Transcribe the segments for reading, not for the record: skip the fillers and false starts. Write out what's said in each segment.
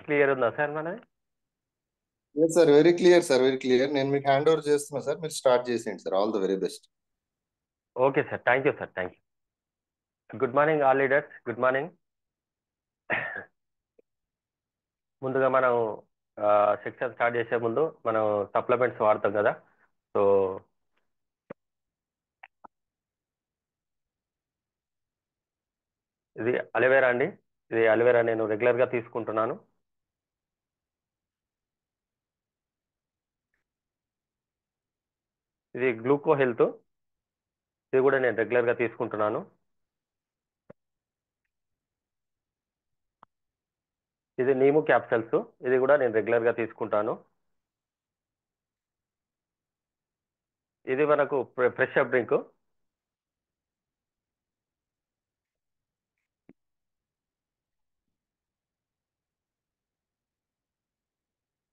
Clear ఉందా sir మనది? లేదు sir, very clear sir, very clear. నేను మీకు హ్యాండ్ ఓవర్ చేస్తున్నా సార్, మీరు స్టార్ట్ చేసేయండి sir. All the very best. Okay sir, thank you sir, thank you. Good morning all leaders, good morning. ముందుగా మనం సెక్షన్ స్టార్ట్ చేసే ముందు మనం సప్లిమెంట్స్ వాడతాం కదా. సో ఇది అలోవెరా అండి. ఇది అలోవెరా నేను రెగ్యులర్గా తీసుకుంటున్నాను. ఇది గ్లూకో హెల్త్, ఇది కూడా నేను రెగ్యులర్గా తీసుకుంటున్నాను. ఇది నీము క్యాప్సల్స్, ఇది కూడా నేను రెగ్యులర్గా తీసుకుంటాను. ఇది మనకు fresh up drink.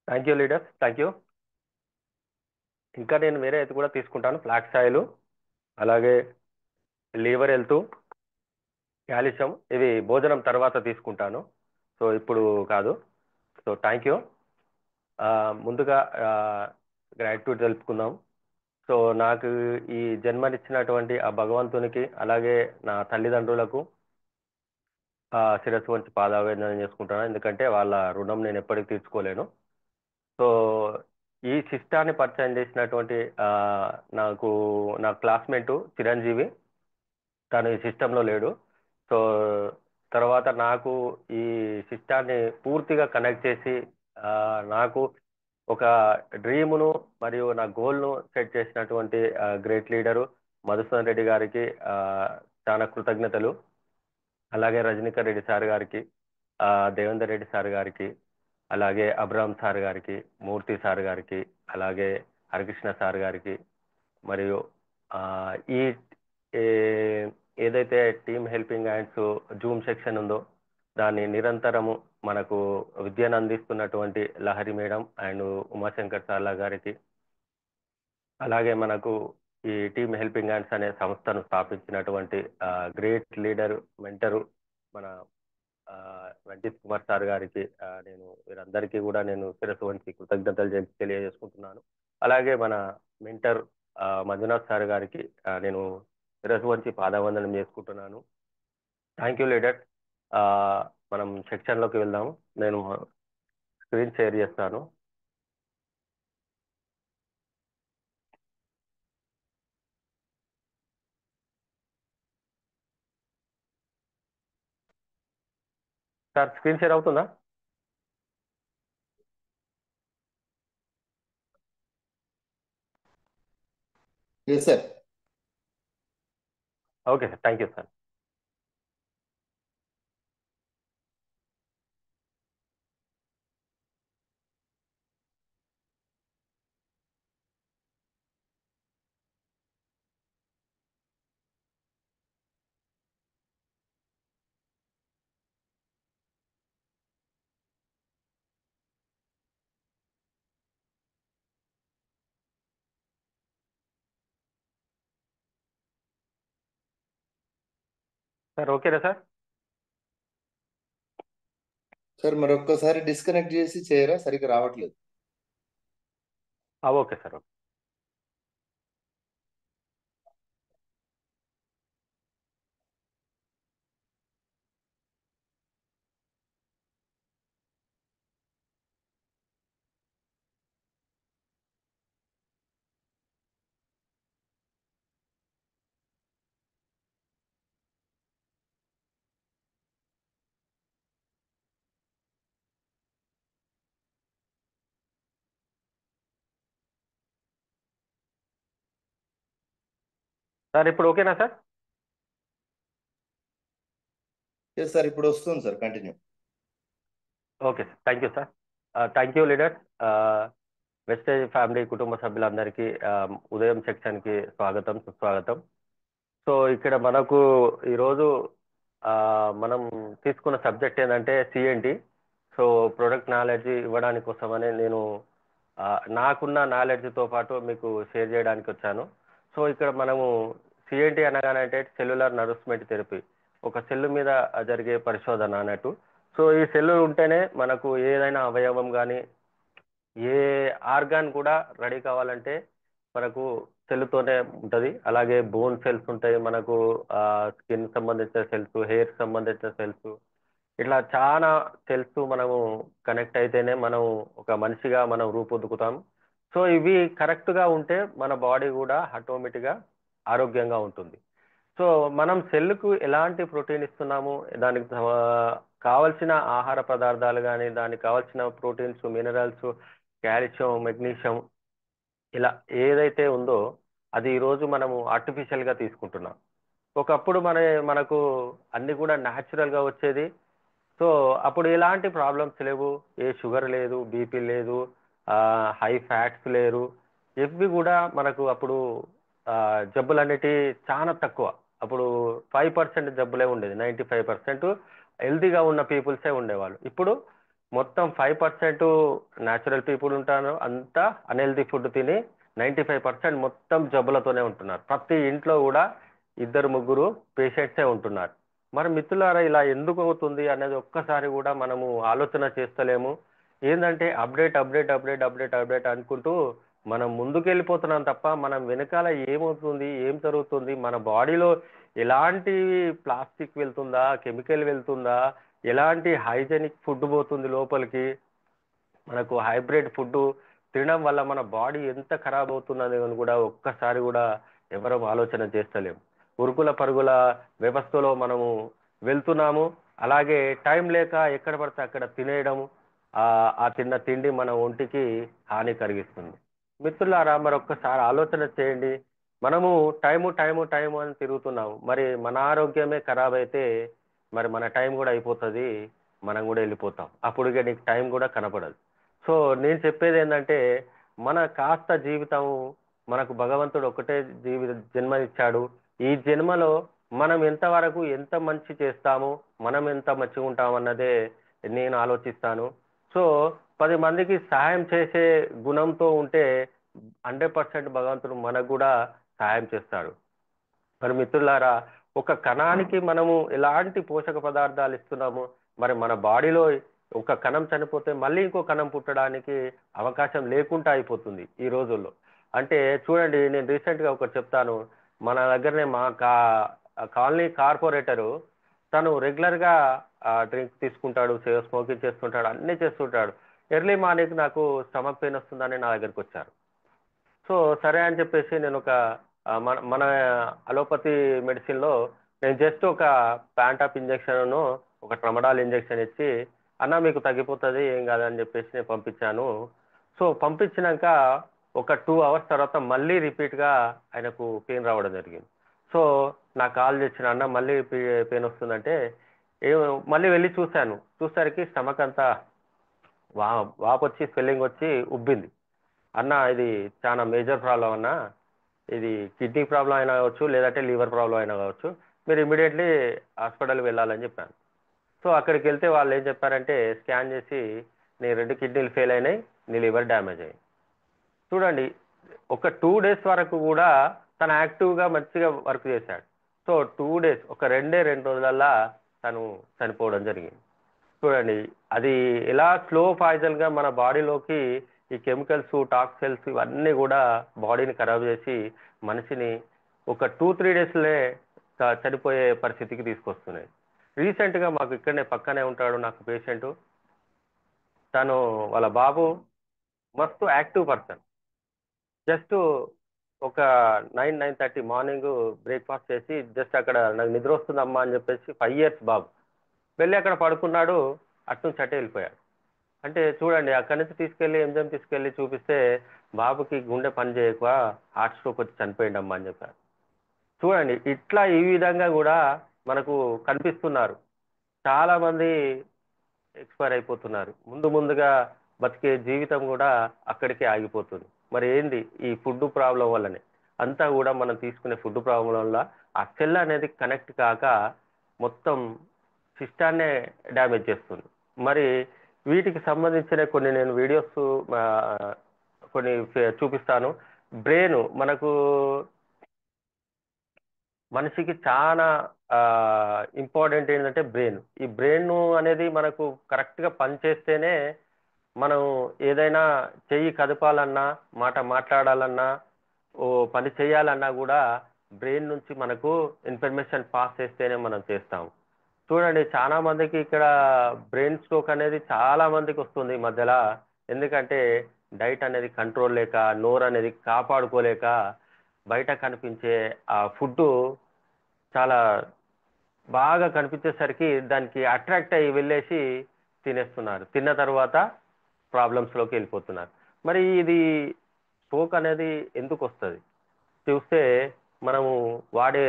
Thank you leaders, thank you. ఇంకా నేను వేరే అయితే కూడా తీసుకుంటాను, ఫ్లాక్స్ ఆయిల్, అలాగే లివర్ హెల్త్, కాల్షియం. ఇవి భోజనం తర్వాత తీసుకుంటాను, సో ఇప్పుడు కాదు. So thank you. ముందుగా గ్రాటిట్యూడ్ తెలుపుకుందాం. సో నాకు ఈ జన్మనిచ్చినటువంటి ఆ భగవంతునికి, అలాగే నా తల్లిదండ్రులకు శిరస్సు వంచి పాదాభివందనం చేసుకుంటాను. ఎందుకంటే వాళ్ళ రుణం నేను ఎప్పటికీ తీర్చుకోలేను. సో ఈ సిస్టాన్ని పరిచయం చేసినటువంటి నాకు నా క్లాస్మేట్ చిరంజీవి, తను ఈ సిస్టంలో లేడు. సో తర్వాత నాకు ఈ సిస్టాన్ని పూర్తిగా కనెక్ట్ చేసి నాకు ఒక డ్రీమును మరియు నా గోల్ను సెట్ చేసినటువంటి గ్రేట్ లీడరు మధుసూదన్ రెడ్డి గారికి చాలా కృతజ్ఞతలు. అలాగే రజనీకర్ రెడ్డి సార్ గారికి, దేవేందర్ రెడ్డి సార్ గారికి, అలాగే అబ్రామ్ సార్ గారికి, మూర్తి సార్ గారికి, అలాగే హరికృష్ణ సార్ గారికి, మరియు ఆ, ఈ ఏ- ఏదైతే team helping hands Zoom section ఉందో దాన్ని నిరంతరము మనకు విద్యను అందిస్తున్నటువంటి లహరి మేడం అండ్ ఉమాశంకర్ సార్ల గారికి, అలాగే మనకు ఈ టీమ్ హెల్పింగ్ హ్యాండ్స్ అనే సంస్థను స్థాపించినటువంటి గ్రేట్ లీడర్ మెంటరు మన రంజిత్ కుమార్ సార్ గారికి, నేను వీరందరికీ కూడా నేను శిరస్సు వంచి కృతజ్ఞతలు తెలియజేసుకుంటున్నాను. అలాగే మన మెంటర్ మంజునాథ్ సార్ గారికి నేను శిరస్సు వంచి పాదావందనం చేసుకుంటున్నాను. Thank you leader. మనం సెక్షన్లోకి వెళ్దాము. నేను స్క్రీన్ షేర్ చేస్తాను. సార్ స్క్రీన్ షేర్ అవుతుందా? Yes sir. Okay sir, thank you sir. Sir ఓకేనా సార్? సార్ మరొక్కసారి డిస్కనెక్ట్ చేసి చేయరా, సరిగ్గా రావట్లేదు. Okay sir, okay. సార్ ఇప్పుడు ఓకేనా సార్? ఎస్ సార్, ఇప్పుడు వస్తుంది sir, continue. Okay sir, thank you sir. Thank you leader. Vestige family కుటుంబ సభ్యులందరికీ ఉదయం సెక్షన్కి స్వాగతం, సుస్వాగతం. సో ఇక్కడ మనకు ఈరోజు మనం తీసుకున్న సబ్జెక్ట్ ఏంటంటే సిఎన్టి. సో ప్రొడక్ట్ నాలెడ్జ్ ఇవ్వడానికి కోసమని నేను నాకున్న నాలెడ్జ్తో పాటు మీకు షేర్ చేయడానికి వచ్చాను. సో ఇక్కడ మనము సిఎన్టి అనగానంటే సెల్యులర్ నరిష్మెంట్ థెరపీ, ఒక సెల్ మీద జరిగే పరిశోధన అన్నట్టు. సో ఈ సెల్లులు ఉంటేనే మనకు ఏదైనా అవయవం కానీ ఏ ఆర్గాన్ కూడా రెడీ కావాలంటే మనకు సెల్తోనే ఉంటది. అలాగే బోన్ సెల్స్ ఉంటాయి, మనకు స్కిన్ సంబంధించిన సెల్స్, హెయిర్ సంబంధించిన సెల్స్, ఇట్లా చాలా సెల్స్ మనము కనెక్ట్ అయితేనే మనం ఒక మనిషిగా మనం రూపొందుకుతాం. సో ఇవి కరెక్ట్ గా ఉంటే మన బాడీ కూడా ఆటోమేటిక్ గా ఆరోగ్యంగా ఉంటుంది. సో మనం సెల్కు ఎలాంటి ప్రోటీన్ ఇస్తున్నాము, దానికి కావలసిన ఆహార పదార్థాలు కానీ, దానికి కావలసిన ప్రోటీన్స్, మినరల్స్, కాల్షియం, మెగ్నీషియం, ఇలా ఏదైతే ఉందో అది ఈరోజు మనము ఆర్టిఫిషియల్ గా తీసుకుంటున్నాం. ఒకప్పుడు మనకు అన్ని కూడా న్యాచురల్ గా వచ్చేది. సో అప్పుడు ఎలాంటి ప్రాబ్లమ్స్ లేవు, ఏ షుగర్ లేదు, బీపీ లేదు, హై ఫ్యాట్స్ లేరు, ఇవి కూడా మనకు అప్పుడు జబ్బులన్నిటి చాలా తక్కువ. అప్పుడు 5% జబ్బులే ఉండేది, 95% హెల్తీగా ఉన్న పీపుల్సే ఉండేవాళ్ళు. ఇప్పుడు మొత్తం 5% న్యాచురల్ పీపుల్ ఉంటారు, అంతా అన్హెల్తీ ఫుడ్ తిని 95% మొత్తం జబ్బులతోనే ఉంటున్నారు. ప్రతి ఇంట్లో కూడా ఇద్దరు ముగ్గురు పేషెంట్సే ఉంటున్నారు. మరి మిత్రులారా ఇలా ఎందుకు అవుతుంది అనేది ఒక్కసారి కూడా మనము ఆలోచన చేస్తలేము. ఏంటంటే update update update update update అనుకుంటూ మనం ముందుకు వెళ్ళిపోతున్నాం తప్ప మనం వెనకాల ఏమవుతుంది, ఏం జరుగుతుంది, మన బాడీలో ఎలాంటి ప్లాస్టిక్ వెళ్తుందా, కెమికల్ వెళ్తుందా, ఎలాంటి హైజెనిక్ ఫుడ్ పోతుంది లోపలికి, మనకు హైబ్రిడ్ ఫుడ్ తినడం వల్ల మన బాడీ ఎంత ఖరాబ్ అవుతున్నది అని కూడా ఒక్కసారి కూడా ఎవరూ ఆలోచన చేస్తలేము. ఉరుకుల పరుగుల వ్యవస్థలో మనము వెళ్తున్నాము. అలాగే టైం లేక ఎక్కడ పడితే అక్కడ తినేయడము, ఆ ఆ తిన్న తిండి మన ఒంటికి హాని కలిగిస్తుంది. మిత్రులారా మరొక్కసారి ఆలోచన చేయండి. మనము టైము టైము టైము అని తిరుగుతున్నాము, మరి మన ఆరోగ్యమే ఖరాబ్ అయితే మరి మన టైం కూడా అయిపోతుంది, మనం కూడా వెళ్ళిపోతాం. అప్పుడు ఇక నీకు టైం కూడా కనపడదు. సో నేను చెప్పేది ఏంటంటే మన కాస్త జీవితం మనకు భగవంతుడు ఒకటే జన్మ ఇచ్చాడు. ఈ జన్మలో మనం ఎంతవరకు ఎంత మంచి చేస్తామో, మనం ఎంత మంచిగా ఉంటాం అన్నదే నేను ఆలోచిస్తాను. సో 10 మందికి సహాయం చేసే గుణంతో ఉంటే 100% భగవంతుడు మనకు కూడా సహాయం చేస్తాడు. మరి మిత్రులారా, ఒక కణానికి మనము ఎలాంటి పోషక పదార్థాలు ఇస్తున్నాము, మరి మన బాడీలో ఒక కణం చనిపోతే మళ్ళీ ఇంకో కణం పుట్టడానికి అవకాశం లేకుండా అయిపోతుంది ఈ రోజుల్లో. అంటే చూడండి, నేను రీసెంట్గా ఒకటి చెప్తాను. మన దగ్గరనే మా కాలనీ కార్పొరేటరు తను రెగ్యులర్గా డ్రింక్ తీసుకుంటాడు, స్మోకింగ్ చేస్తుంటాడు, అన్నీ చేస్తుంటాడు. ఎర్లీ మార్నింగ్ నాకు స్టమక్ పెయిన్ వస్తుందని నా దగ్గరికి వచ్చారు. సో సరే అని చెప్పేసి నేను ఒక మన మన అలోపతి మెడిసిన్లో నేను జస్ట్ ఒక ప్యాంటాప్ ఇంజెక్షన్, ఒక ట్రమడాల్ ఇంజెక్షన్ ఇచ్చి, అన్న మీకు తగ్గిపోతుంది ఏం కాదని చెప్పేసి నేను పంపించాను. సో పంపించినాక ఒక 2 hours తర్వాత మళ్ళీ రిపీట్గా ఆయనకు పెయిన్ రావడం జరిగింది. సో నాకు కాల్ చేసిన, అన్న మళ్ళీ పెయిన్ వస్తుందంటే ఏ మళ్ళీ వెళ్ళి చూశాను. చూసరికి స్టమక్ అంతా వా వాపు వచ్చి, స్వెల్లింగ్ వచ్చి ఉబ్బింది. అన్న ఇది చాలా మేజర్ ప్రాబ్లం అన్న, ఇది కిడ్నీ ప్రాబ్లం అయినా కావచ్చు, లేదంటే లివర్ ప్రాబ్లం అయినా కావచ్చు, మీరు ఇమీడియట్లీ హాస్పిటల్కి వెళ్ళాలని చెప్పాను. సో అక్కడికి వెళ్తే వాళ్ళు ఏం చెప్పారంటే స్కాన్ చేసి నీ 2 కిడ్నీలు ఫెయిల్ అయినాయి, నీ లివర్ డ్యామేజ్ అయ్యింది. చూడండి, ఒక 2 days వరకు కూడా తను యాక్టివ్గా మంచిగా వర్క్ చేశాడు. సో 2 days, ఒక 2 రోజులల్లా తను చనిపోవడం జరిగింది. చూడండి, అది ఎలా స్లో పాయిజన్ గా మన బాడీలోకి ఈ కెమికల్స్, టాక్సిల్స్ ఇవన్నీ కూడా బాడీని ఖరాబ్ చేసి మనిషిని ఒక 2-3 daysలే చనిపోయే పరిస్థితికి తీసుకొస్తున్నాయి. రీసెంట్ గా మాకు ఇక్కడనే పక్కనే ఉంటాడు నాకు పేషెంట్. తను వాళ్ళ బాబు మస్తు యాక్టివ్ పర్సన్. జస్ట్ ఒక 9-9:30 మార్నింగ్ బ్రేక్ఫాస్ట్ చేసి జస్ట్ అక్కడ నాకు నిద్ర వస్తుందమ్మా అని చెప్పేసి 5 years బాబు వెళ్ళి అక్కడ పడుకున్నాడు. అటు నుంచి అటే వెళ్ళిపోయాడు. అంటే చూడండి, అక్కడి నుంచి తీసుకెళ్లి ఎంజిఎం తీసుకెళ్లి చూపిస్తే బాబుకి గుండె పని చేయక హార్ట్ స్ట్రోక్ వచ్చి చనిపోయిండమ్మా అని చెప్పారు. చూడండి, ఇట్లా ఈ విధంగా కూడా మనకు కనిపిస్తున్నారు. చాలా మంది ఎక్స్పైర్ అయిపోతున్నారు. ముందు ముందుగా బతికే జీవితం కూడా అక్కడికే ఆగిపోతుంది. మరి ఏంది ఈ ఫుడ్ ప్రాబ్లం వల్లనే, అంతా కూడా మనం తీసుకునే ఫుడ్ ప్రాబ్లం వల్ల ఆ సెల్ అనేది కనెక్ట్ కాక మొత్తం సిస్టాన్నే డ్యామేజ్ చేస్తుంది. మరి వీటికి సంబంధించిన కొన్ని నేను వీడియోస్ కొన్ని చూపిస్తాను. బ్రెయిన్ మనకు మనిషికి చాలా ఇంపార్టెంట్ ఏంటంటే బ్రెయిన్. ఈ బ్రెయిన్ అనేది మనకు కరెక్ట్గా పనిచేస్తేనే మనం ఏదైనా చెయ్యి కదపాలన్నా, మాట మాట్లాడాలన్నా, ఓ పని చేయాలన్నా కూడా బ్రెయిన్ నుంచి మనకు ఇన్ఫర్మేషన్ పాస్ చేస్తేనే మనం చేస్తాం. చూడండి, చాలా మందికి ఇక్కడ బ్రెయిన్ స్ట్రోక్ అనేది చాలా మందికి వస్తుంది ఈ మధ్యలో. ఎందుకంటే డైట్ అనేది కంట్రోల్ లేక, నోరు అనేది కాపాడుకోలేక, బయట కనిపించే ఆ ఫుడ్ చాలా బాగా కనిపించేసరికి దానికి అట్రాక్ట్ అయ్యి వెళ్ళేసి తినేస్తున్నారు. తిన్న తర్వాత ప్రాబ్లమ్స్లోకి వెళ్ళిపోతున్నారు. మరి ఇది స్ట్రోక్ అనేది ఎందుకు వస్తుంది చూస్తే, మనము వాడే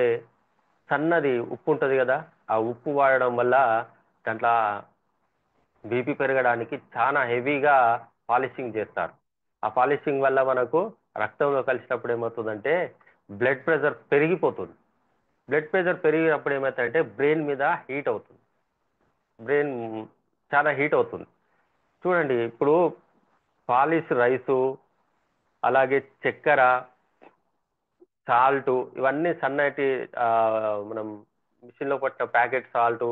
సన్నది ఉప్పు ఉంటుంది కదా, ఆ ఉప్పు వాడడం వల్ల దాంట్లో బీపీ పెరగడానికి చాలా హెవీగా పాలిషింగ్ చేస్తారు. ఆ పాలిషింగ్ వల్ల మనకు రక్తంలో కలిసినప్పుడు ఏమవుతుందంటే బ్లడ్ ప్రెషర్ పెరిగిపోతుంది. బ్లడ్ ప్రెషర్ పెరిగినప్పుడు ఏమవుతుందంటే బ్రెయిన్ మీద హీట్ అవుతుంది. బ్రెయిన్ చాలా హీట్ అవుతుంది. చూడండి, ఇప్పుడు పాలిష్ రైసు, అలాగే చక్కెర, సాల్ట్, ఇవన్నీ సన్నటి మనం మిషన్లో పట్టిన ప్యాకెట్ సాల్ట్,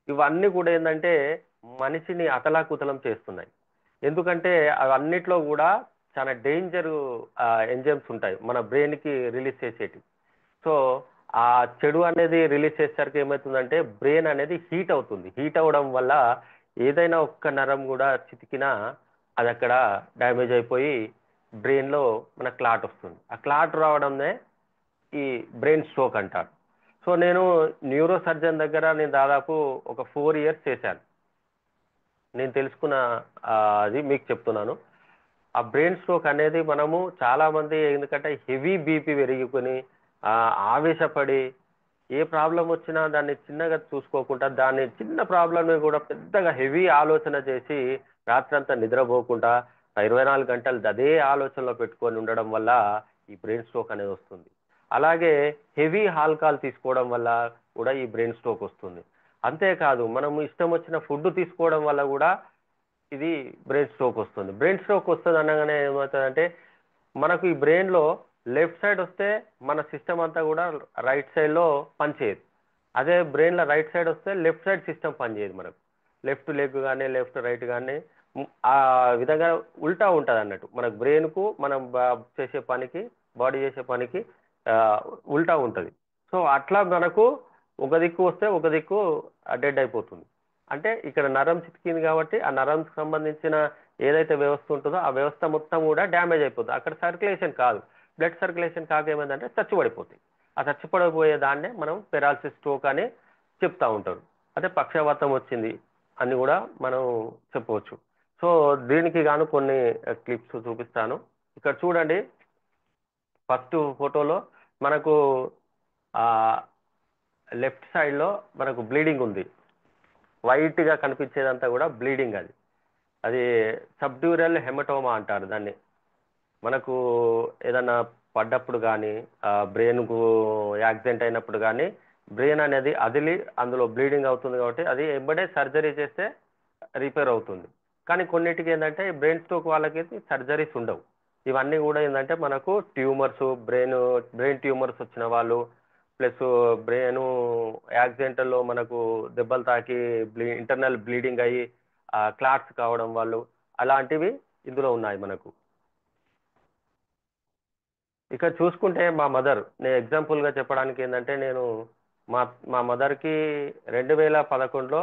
ఇవన్నీ కూడా ఏంటంటే మనిషిని అతలాకుతలం చేస్తున్నాయి. ఎందుకంటే అవన్నిట్లో కూడా చాలా డేంజర్ ఎంజైమ్స్ ఉంటాయి మన బ్రెయిన్కి రిలీజ్ చేసేటి. సో ఆ చెడు అనేది రిలీజ్ చేసేసరికి ఏమవుతుందంటే బ్రెయిన్ అనేది హీట్ అవుతుంది. హీట్ అవ్వడం వల్ల ఏదైనా ఒక్క నరం కూడా చితికినా అది అక్కడ డ్యామేజ్ అయిపోయి బ్రెయిన్లో మన క్లాట్ వస్తుంది. ఆ క్లాట్ రావడంనే ఈ బ్రెయిన్ స్ట్రోక్ అంటారు. సో నేను న్యూరో సర్జన్ దగ్గర నేను దాదాపు ఒక 4 years చేశాను. నేను తెలుసుకున్న అది మీకు చెప్తున్నాను. ఆ బ్రెయిన్ స్ట్రోక్ అనేది మనము చాలా మంది ఎందుకంటే హెవీ బీపీ పెరిగికొని ఆ, ఆవేశపడి ఏ ప్రాబ్లం వచ్చినా దాన్ని చిన్నగా చూసుకోకుండా దాన్ని చిన్న ప్రాబ్లమ్ని కూడా పెద్దగా హెవీ ఆలోచన చేసి రాత్రంతా నిద్రపోకుండా 24 గంటలు అదే ఆలోచనలో పెట్టుకొని ఉండడం వల్ల ఈ బ్రెయిన్ స్ట్రోక్ అనేది వస్తుంది. అలాగే హెవీ ఆల్కహాల్ తీసుకోవడం వల్ల కూడా ఈ బ్రెయిన్ స్ట్రోక్ వస్తుంది. అంతేకాదు మనం ఇష్టం వచ్చిన ఫుడ్ తీసుకోవడం వల్ల కూడా ఇది బ్రెయిన్ స్ట్రోక్ వస్తుంది. బ్రెయిన్ స్ట్రోక్ వస్తుంది అనగానే ఏమవుతుందంటే మనకు ఈ బ్రెయిన్లో లెఫ్ట్ సైడ్ వస్తే మన సిస్టమ్ అంతా కూడా రైట్ సైడ్లో పనిచేయదు. అదే బ్రెయిన్లో రైట్ సైడ్ వస్తే లెఫ్ట్ సైడ్ సిస్టమ్ పనిచేయదు. మనకు లెఫ్ట్ లెగ్ కానీ లెఫ్ట్ రైట్ కానీ ఆ విధంగా ఉల్టా ఉంటుంది అన్నట్టు. మనకు బ్రెయిన్కు మనం చేసే పనికి, బాడీ చేసే పనికి ఆ, ఉల్టా ఉంటుంది. సో అట్లా మనకు ఒక దిక్కు వస్తే ఒక దిక్కు డెడ్ అయిపోతుంది. అంటే ఇక్కడ నరం చితికింది కాబట్టి ఆ నరంకి సంబంధించిన ఏదైతే వ్యవస్థ ఉంటుందో ఆ వ్యవస్థ మొత్తం కూడా డ్యామేజ్ అయిపోతుంది. అక్కడ సర్క్యులేషన్ కాదు, బ్లడ్ సర్క్యులేషన్ కాక ఏమైందంటే చచ్చిపడిపోతాయి. ఆ చచ్చిపడిపోయే దాన్నే మనం పెరాలసిస్ స్ట్రోక్ అని చెప్తా ఉంటారు. అదే పక్షవాతం వచ్చింది అని కూడా మనం చెప్పవచ్చు. సో దీనికి గాను కొన్ని క్లిప్స్ చూపిస్తాను. ఇక్కడ చూడండి, ఫస్ట్ ఫోటోలో మనకు ఆ లెఫ్ట్ సైడ్లో మనకు బ్లీడింగ్ ఉంది. వైట్గా కనిపించేదంతా కూడా బ్లీడింగ్. అది అది సబ్డ్యూరల్ హెమటోమా అంటారు దాన్ని. మనకు ఏదన్నా పడ్డప్పుడు కానీ బ్రెయిన్కు యాక్సిడెంట్ అయినప్పుడు కానీ బ్రెయిన్ అనేది అదిలి అందులో బ్లీడింగ్ అవుతుంది కాబట్టి అది ఎంబడే సర్జరీ చేస్తే రిపేర్ అవుతుంది. కానీ కొన్నిటికి ఏంటంటే బ్రెయిన్ స్ట్రోక్ వాళ్ళకి సర్జరీస్ ఉండవు. ఇవన్నీ కూడా ఏంటంటే మనకు ట్యూమర్స్, బ్రెయిన్ ట్యూమర్స్ వచ్చిన వాళ్ళు, ప్లస్ బ్రెయిన్ యాక్సిడెంట్లో మనకు దెబ్బలు తాకి ఇంటర్నల్ బ్లీడింగ్ అయ్యి క్లాట్స్ కావడం వాళ్ళు, అలాంటివి ఇందులో ఉన్నాయి మనకు. ఇక్కడ చూసుకుంటే మా మదర్, నేను ఎగ్జాంపుల్గా చెప్పడానికి ఏంటంటే నేను మా మా మదర్కి 2011లో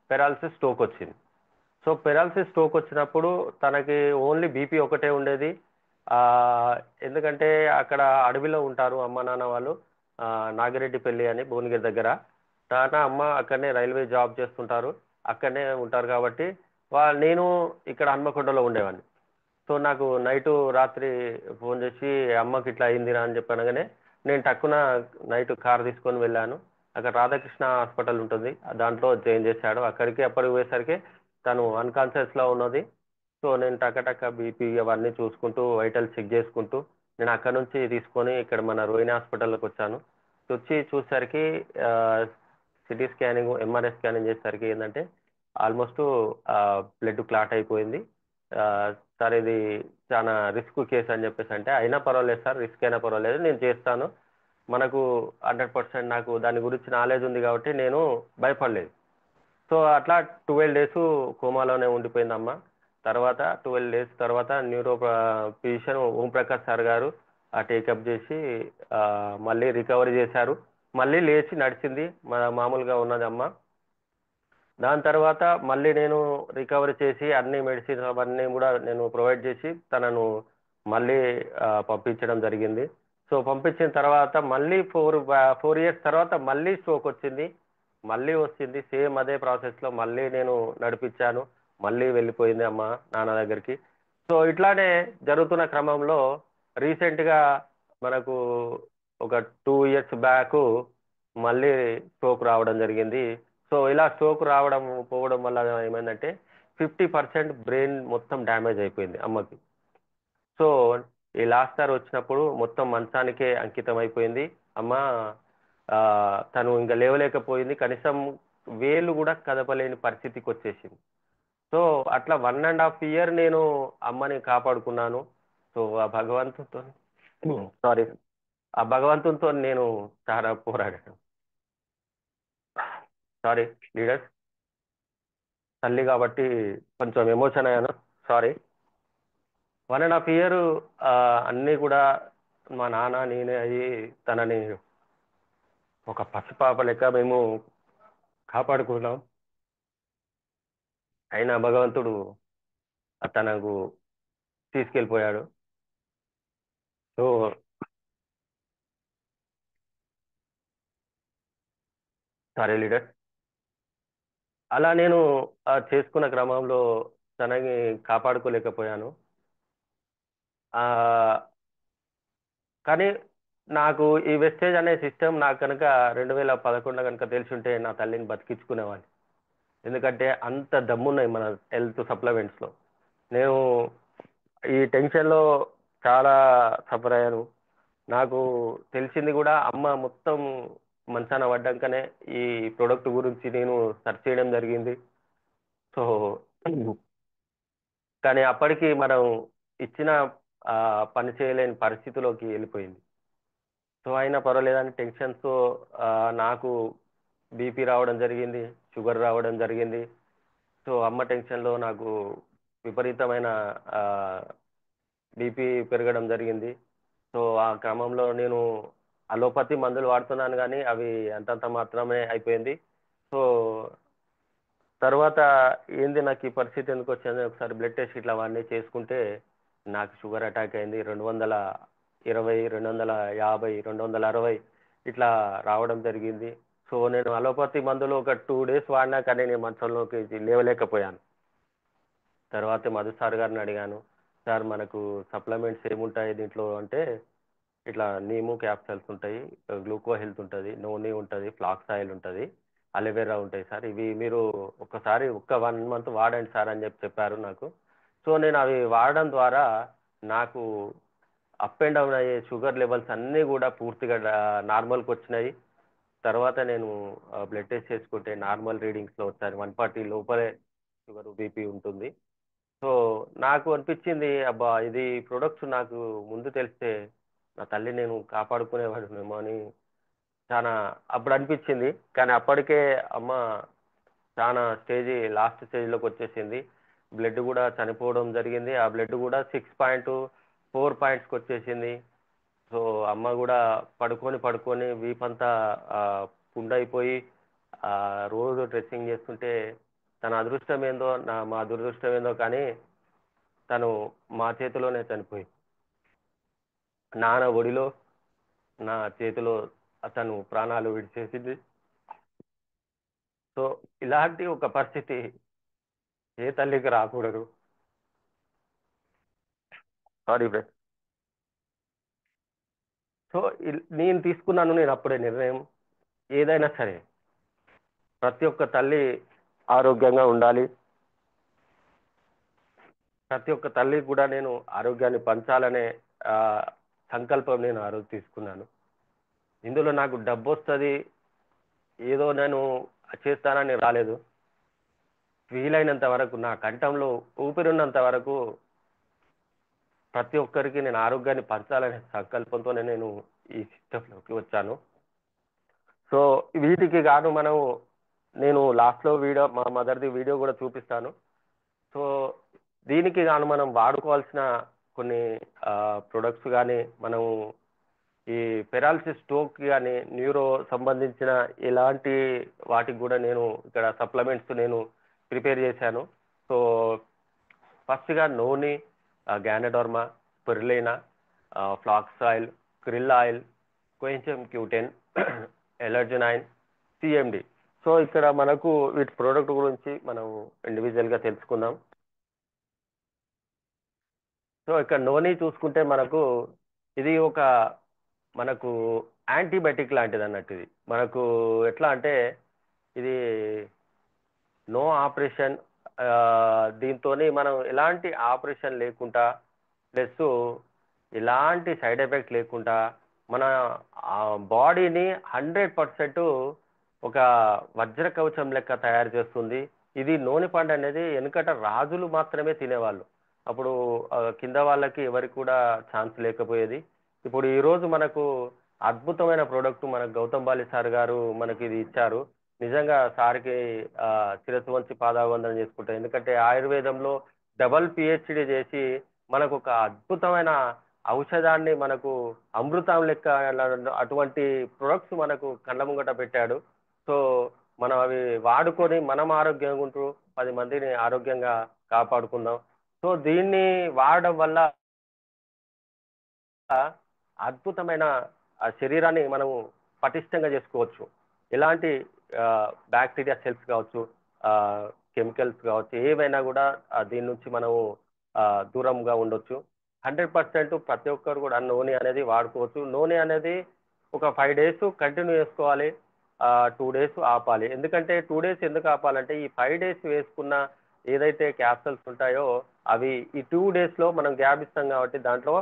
పెరాలసిస్ స్ట్రోక్ వచ్చింది. సో పెరాలసిస్ స్ట్రోక్ వచ్చినప్పుడు తనకి ఓన్లీ బీపీ ఒకటే ఉండేది. ఆ, ఎందుకంటే అక్కడ అడవిలో ఉంటారు అమ్మ నాన్న వాళ్ళు, నాగిరెడ్డిపల్లి అని భువనగిరి దగ్గర. నాన్న అమ్మ అక్కడనే రైల్వే జాబ్ చేస్తుంటారు, అక్కడనే ఉంటారు కాబట్టి నేను ఇక్కడ హన్మకొండలో ఉండేవాడిని. సో నాకు రాత్రి ఫోన్ చేసి అమ్మకి ఇట్లా అయిందిరా అని చెప్పనగానే నేను టక్కున నైట్ కార్ తీసుకొని వెళ్ళాను. అక్కడ రాధాకృష్ణ హాస్పిటల్ ఉంటుంది, దాంట్లో జాయిన్ చేశాడు. అప్పటికి పోయేసరికి తను అన్కాన్షియస్లో ఉన్నది. సో నేను టక్క బీపీ అవన్నీ చూసుకుంటూ వైటల్ చెక్ చేసుకుంటూ నేను అక్కడ నుంచి తీసుకొని ఇక్కడ మన రోహిణి హాస్పిటల్కి వచ్చాను. వచ్చి చూసేసరికి సిటీ స్కానింగ్, ఎంఆర్ఐ స్కానింగ్ చేసేసరికి ఏంటంటే ఆల్మోస్ట్ బ్లడ్ క్లాట్ అయిపోయింది. ఆ, సార్ ఇది చాలా రిస్క్ కేసు అని చెప్పేసి అంటే, అయినా పర్వాలేదు సార్, రిస్క్ అయినా పర్వాలేదు నేను చేస్తాను, మనకు 100% నాకు దాని గురించి నాలెడ్జ్ ఉంది కాబట్టి నేను భయపడలేదు. సో అట్లా 12 డేస్ కోమాలోనే ఉండిపోయిందమ్మ. తర్వాత 12 డేస్ తర్వాత ఫిజిషియన్ ఓంప్రకాష్ సార్ గారు టేకప్ చేసి మళ్ళీ రికవరీ చేశారు. మళ్ళీ లేచి నడిచింది, మామూలుగా ఉన్నది అమ్మ. దాని తర్వాత మళ్ళీ నేను రికవరీ చేసి అన్ని మెడిసిన్స్ అవన్నీ కూడా నేను ప్రొవైడ్ చేసి తనను మళ్ళీ పంపించడం జరిగింది. సో పంపించిన తర్వాత మళ్ళీ 4 ఇయర్స్ తర్వాత మళ్ళీ స్ట్రోక్ వచ్చింది. మళ్ళీ వచ్చింది, సేమ్ అదే ప్రాసెస్లో మళ్ళీ నేను నడిపించాను. మళ్ళీ వెళ్ళిపోయింది అమ్మ నాన్న దగ్గరికి. సో ఇట్లానే జరుగుతున్న క్రమంలో రీసెంట్గా మనకు ఒక 2 ఇయర్స్ బ్యాక్ మళ్ళీ స్ట్రోక్ రావడం జరిగింది. సో ఇలా స్ట్రోక్ రావడం పోవడం వల్ల ఏమైందంటే 50% బ్రెయిన్ మొత్తం డ్యామేజ్ అయిపోయింది అమ్మకి. సో ఈ లాస్ట్ సార్ వచ్చినప్పుడు మొత్తం మంచానికే అంకితం అయిపోయింది అమ్మ. ఆ, తను ఇంకా లేవలేకపోయింది, కనీసం వేలు కూడా కదపలేని పరిస్థితికి వచ్చేసింది. సో అట్లా 1.5 ఇయర్ నేను అమ్మని కాపాడుకున్నాను. సో ఆ భగవంతుతో సారీ ఆ భగవంతునితో నేను చాలా పోరాడాను. సారీ లీడర్, తల్లి కాబట్టి కొంచెం ఎమోషన్ అయ్యాను, సారీ. 1.5 ఇయర్ అన్నీ కూడా మా నాన్న నేనే అయ్యి తనని ఒక పసిపాప లెక్క మేము కాపాడుకున్నాం. అయినా భగవంతుడు తనకు తీసుకెళ్ళిపోయాడు. So sorry leader. అలా నేను చేసుకున్న క్రమంలో తనని కాపాడుకోలేకపోయాను. ఆ, కానీ నాకు ఈ వెస్టేజ్ అనే సిస్టమ్ నాకు కనుక 2011 కనుక తెలిసి ఉంటే నా తల్లిని బతికించుకునేవాడిని. ఎందుకంటే అంత దమ్మున్నాయి మన హెల్త్ సప్లిమెంట్స్లో. నేను ఈ టెన్షన్లో చాలా సఫర్ అయ్యాను. నాకు తెలిసింది కూడా అమ్మ మొత్తం మంచాన పడ్డాకనే ఈ ప్రోడక్ట్ గురించి నేను సెర్చ్ చేయడం జరిగింది. సో కానీ అప్పటికి మనం ఇచ్చిన ఆ, పని చేయలేని పరిస్థితిలోకి వెళ్ళిపోయింది. సో అయినా పర్వాలేదని టెన్షన్స్తో నాకు బీపీ రావడం జరిగింది, షుగర్ రావడం జరిగింది. సో అమ్మ టెన్షన్లో నాకు విపరీతమైన బీపీ పెరగడం జరిగింది. సో ఆ క్రమంలో నేను అలోపతి మందులు వాడుతున్నాను కానీ అవి అంతంత మాత్రమే అయిపోయింది. సో తర్వాత ఏంది నాకు ఈ పరిస్థితి ఎందుకు వచ్చింది, ఒకసారి బ్లడ్ టెస్ట్ ఇట్లా అవన్నీ చేసుకుంటే నాకు షుగర్ అటాక్ అయింది. 220, 250, 260 ఇట్లా రావడం జరిగింది. సో నేను అలోపతి మందులు ఒక 2 డేస్ వాడినా కానీ నేను మంచంలోకి లేవలేకపోయాను. తర్వాత మధు సార్ గారిని అడిగాను, సార్ మనకు సప్లిమెంట్స్ ఏముంటాయి దీంట్లో అంటే, ఇట్లా నీము క్యాప్సల్స్ ఉంటాయి, గ్లూకో హెల్త్ ఉంటుంది, నోని ఉంటుంది, ఫ్లాక్స్ ఆయిల్ ఉంటుంది, అలోవెరా ఉంటాయి సార్. ఇవి మీరు ఒక్కసారి 1 మంత్ వాడండి సార్ అని చెప్పారు నాకు. సో నేను అవి వాడడం ద్వారా నాకు అప్ అండ్ డౌన్ అయ్యే షుగర్ లెవెల్స్ అన్నీ కూడా పూర్తిగా నార్మల్కి వచ్చినాయి. తర్వాత నేను బ్లడ్ టెస్ట్ చేసుకుంటే నార్మల్ రీడింగ్స్లో వచ్చారు, 140 లోపలే షుగర్ బీపీ ఉంటుంది. సో నాకు అనిపించింది, అబ్బా ఇది ప్రొడక్ట్స్ నాకు ముందు తెలిస్తే నా తల్లి నేను కాపాడుకునేవాడునేమో అని చాలా అప్పుడు అనిపించింది. కానీ అప్పటికే అమ్మ చాలా లాస్ట్ స్టేజ్లోకి వచ్చేసింది. బ్లడ్ కూడా చనిపోవడం జరిగింది. ఆ బ్లడ్ కూడా 6.4 పాయింట్స్కి వచ్చేసింది. సో అమ్మ కూడా పడుకొని పడుకొని వీపంతా పుండైపోయి రోజు డ్రెస్సింగ్ చేస్తుంటే తన అదృష్టం ఏందో మా దురదృష్టం ఏందో కానీ తను మా చేతిలోనే చనిపోయింది. నాన్న ఒడిలో నా చేతిలో అతను ప్రాణాలు విడిచేసింది. సో ఇలాంటి ఒక పరిస్థితి ఏ తల్లికి రాకూడదు. Sorry friend. సో నేను తీసుకున్నాను, నేను అప్పుడే నిర్ణయం, ఏదైనా సరే ప్రతి ఒక్క తల్లి ఆరోగ్యంగా ఉండాలి, ప్రతి ఒక్క తల్లి కూడా నేను ఆరోగ్యాన్ని పంచాలనే ఆ, సంకల్పం నేను ఆ రోజు తీసుకున్నాను. ఇందులో నాకు డబ్బు వస్తుంది, ఏదో నేను చేస్తానని రాలేదు. వీలైనంత వరకు నా కంఠంలో ఊపిరిన్నంత వరకు ప్రతి ఒక్కరికి నేను ఆరోగ్యాన్ని పంచాలనే సంకల్పంతోనే నేను ఈ సిస్టంలోకి వచ్చాను. సో వీటికి గాను నేను లాస్ట్లో వీడియో మా మదర్ది వీడియో కూడా చూపిస్తాను. సో దీనికి గాను మనం వాడుకోవాల్సిన కొన్ని ప్రొడక్ట్స్ కానీ మనం ఈ పెరాలసిస్ స్ట్రోక్ కానీ న్యూరో సంబంధించిన ఇలాంటి వాటికి కూడా నేను ఇక్కడ సప్లిమెంట్స్ నేను ప్రిపేర్ చేశాను. సో ఫస్ట్గా noni, ganoderma, spirulina, flax oil, krill oil, coenzyme Q ten, L arginine, CMD. So ఇక్కడ మనకు వీటి ప్రోడక్ట్ గురించి మనం ఇండివిజువల్గా తెలుసుకుందాం. సో ఇక్కడ నోని చూసుకుంటే ఇది మనకు యాంటీబయాటిక్ లాంటిది అన్నట్టు. ఇది మనకు ఎట్లా అంటే ఇది నో ఆపరేషన్, దీంతో మనం ఎలాంటి ఆపరేషన్ లేకుండా ప్లస్ ఎలాంటి సైడ్ ఎఫెక్ట్ లేకుండా మన బాడీని 100% ఒక వజ్ర కవచం లెక్క తయారు చేస్తుంది. ఇది నూనె పండు అనేది వెనుకట రాజులు మాత్రమే తినేవాళ్ళు. అప్పుడు కింద వాళ్ళకి ఎవరికి కూడా ఛాన్స్ లేకపోయేది. ఇప్పుడు ఈరోజు మనకు అద్భుతమైన ప్రోడక్ట్ మనకు గౌతమ్ బాలి సార్ గారు మనకి ఇది ఇచ్చారు. నిజంగా సార్కి శిరస్సు వంచి పాదాభివందనం చేసుకుంటాం. ఎందుకంటే ఆయుర్వేదంలో డబల్ పిహెచ్డి చేసి మనకు ఒక అద్భుతమైన ఔషధాన్ని మనకు అమృతం లెక్క అటువంటి ప్రొడక్ట్స్ మనకు కళ్ళ ముంగట పెట్టాడు. సో మనం అవి వాడుకొని మనం ఆరోగ్యంగా ఉంటూ 10 మందిని ఆరోగ్యంగా కాపాడుకుందాం. సో దీన్ని వాడడం వల్ల అద్భుతమైన ఆ శరీరాన్ని మనము పటిష్టంగా చేసుకోవచ్చు. ఎలాంటి బ్యాక్టీరియా సెల్స్ కావచ్చు, కెమికల్స్ కావచ్చు, ఏవైనా కూడా దీని నుంచి మనము దూరంగా ఉండొచ్చు. 100% ప్రతి ఒక్కరు కూడా నూనె అనేది వాడుకోవచ్చు. నూనె అనేది ఒక 5 days కంటిన్యూ చేసుకోవాలి, 2 days ఆపాలి. ఎందుకంటే 2 days ఎందుకు ఆపాలంటే ఈ 5 days వేసుకున్న ఏదైతే క్యాప్సల్స్ ఉంటాయో అవి ఈ 2 days మనం గ్యాప్ ఇస్తాం కాబట్టి దాంట్లో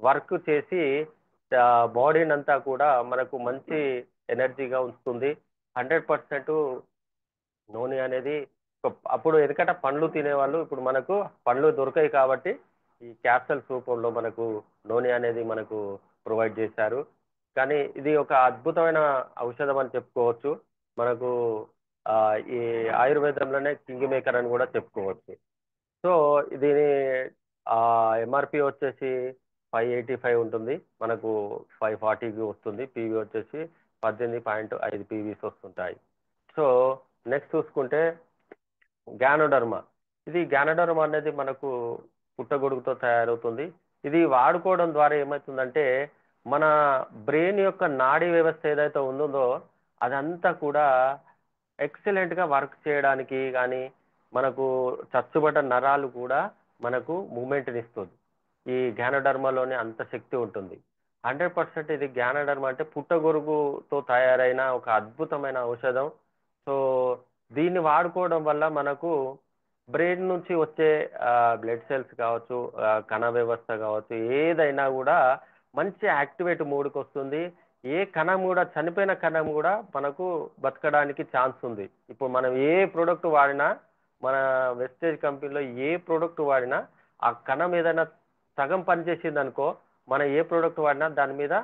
వర్క్ చేసి బాడీని అంతా కూడా మనకు మంచి ఎనర్జీగా ఉంచుతుంది. 100% నూనె అనేది అప్పుడు ఎందుకంటే పండ్లు తినేవాళ్ళు, ఇప్పుడు మనకు పండ్లు దొరకాయి కాబట్టి ఈ క్యాప్సల్స్ రూపంలో మనకు నూనె అనేది మనకు ప్రొవైడ్ చేశారు. కానీ ఇది ఒక అద్భుతమైన ఔషధం అని చెప్పుకోవచ్చు. మనకు ఈ ఆయుర్వేదంలోనే కింగ్ మేకర్ అని కూడా చెప్పుకోవచ్చు. సో దీని ఎంఆర్పి వచ్చేసి 585 ఉంటుంది, మనకు 540కి వస్తుంది. పీవీ వచ్చేసి 18.5 పీవీస్ వస్తుంటాయి. సో నెక్స్ట్ చూసుకుంటే గ్యానోడర్మా. ఇది గ్యానోడర్మా అనేది మనకు పుట్టగొడుగుతో తయారవుతుంది. ఇది వాడుకోవడం ద్వారా ఏమవుతుందంటే మన బ్రెయిన్ యొక్క నాడీ వ్యవస్థ ఏదైతే ఉందో అదంతా కూడా ఎక్సలెంట్గా వర్క్ చేయడానికి కానీ మనకు చచ్చుబడ్డ నరాలు కూడా మనకు మూమెంట్ని ఇస్తుంది. ఈ గ్యానోడర్మాలోనే అంత శక్తి ఉంటుంది. 100% ఇది గ్యానోడర్మా అంటే పుట్టగొడుగుతో తయారైన ఒక అద్భుతమైన ఔషధం. సో దీన్ని వాడుకోవడం వల్ల మనకు బ్రెయిన్ నుంచి వచ్చే బ్లడ్ సెల్స్ కావచ్చు, కణ వ్యవస్థ కావచ్చు, ఏదైనా కూడా మంచి యాక్టివేట్ మూడ్కి వస్తుంది. ఏ కణం కూడా చనిపోయిన కణం కూడా మనకు బతకడానికి ఛాన్స్ ఉంది. ఇప్పుడు మనం ఏ ప్రోడక్ట్ వాడినా, మన వెస్టేజ్ కంపెనీలో ఏ ప్రోడక్ట్ వాడినా ఆ కణం ఏదైనా సగం పనిచేసింది అనుకో, మనం ఏ ప్రోడక్ట్ వాడినా దాని మీద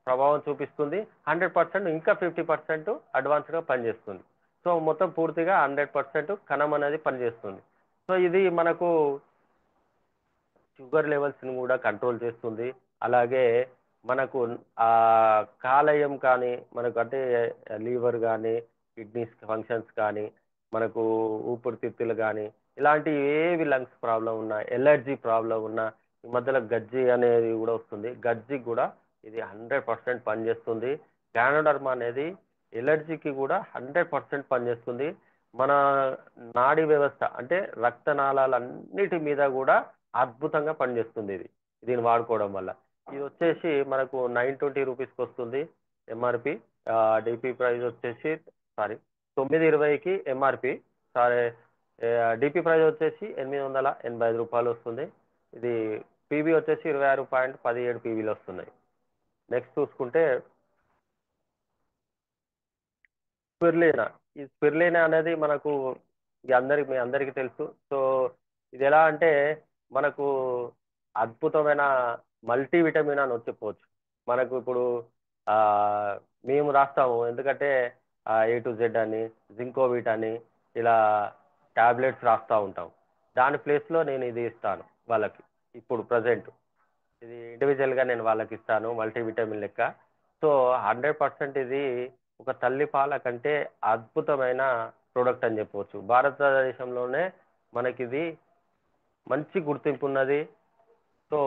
ప్రభావం చూపిస్తుంది. 100% ఇంకా 50% అడ్వాన్స్గా పనిచేస్తుంది. సో మొత్తం పూర్తిగా 100% కణం అనేది పనిచేస్తుంది. సో ఇది మనకు షుగర్ లెవెల్స్ని కూడా కంట్రోల్ చేస్తుంది. అలాగే మనకు కాలేయం కానీ మనకు అంటే లివర్ కానీ కిడ్నీస్ ఫంక్షన్స్ కానీ మనకు ఊపిరితిత్తులు కానీ ఇలాంటి ఏవి లంగ్స్ ప్రాబ్లం ఉన్నా, ఎలర్జీ ప్రాబ్లం ఉన్నా, ఈ మధ్యలో గజ్జి అనేది కూడా వస్తుంది, గజ్జి కూడా ఇది 100% పనిచేస్తుంది. గ్యానోడర్మా అనేది ఎలర్జీకి కూడా 100% పనిచేస్తుంది. మన నాడీ వ్యవస్థ అంటే రక్తనాళాలన్నిటి మీద కూడా అద్భుతంగా పనిచేస్తుంది దీన్ని వాడుకోవడం వల్ల. ఇది వచ్చేసి మనకు 920 రూపీస్కి వస్తుంది ఎంఆర్పి. డిపి ప్రైస్ వచ్చేసి 920కి ఎంఆర్పి. సారీ, డిపి ప్రైస్ వచ్చేసి 885 రూపాయలు వస్తుంది. ఇది పీబీ వచ్చేసి 26.17 పీబీలు వస్తున్నాయి. నెక్స్ట్ చూసుకుంటే స్పిర్లీనా. ఈ స్పిర్లీనా అనేది మనకు మీ అందరికీ తెలుసు. సో ఇది ఎలా అంటే మనకు అద్భుతమైన మల్టీవిటమిన్ అని చెప్పవచ్చు. మనకు ఇప్పుడు ఆ, మేము రాస్తాము. ఎందుకంటే A to Z అని, జింకోవిట్ అని ఇలా టాబ్లెట్స్ రాస్తూ ఉంటాం. దాని ప్లేస్లో నేను ఇది ఇస్తాను వాళ్ళకి. ఇప్పుడు ప్రజెంట్ ఇది ఇండివిజువల్గా నేను వాళ్ళకి ఇస్తాను, మల్టీవిటమిన్ లెక్క. సో 100% ఇది ఒక తల్లి పాల కంటే అద్భుతమైన ప్రోడక్ట్ అని చెప్పవచ్చు. భారతదేశంలోనే మనకిది మంచి గుర్తింపు ఉన్నది. సో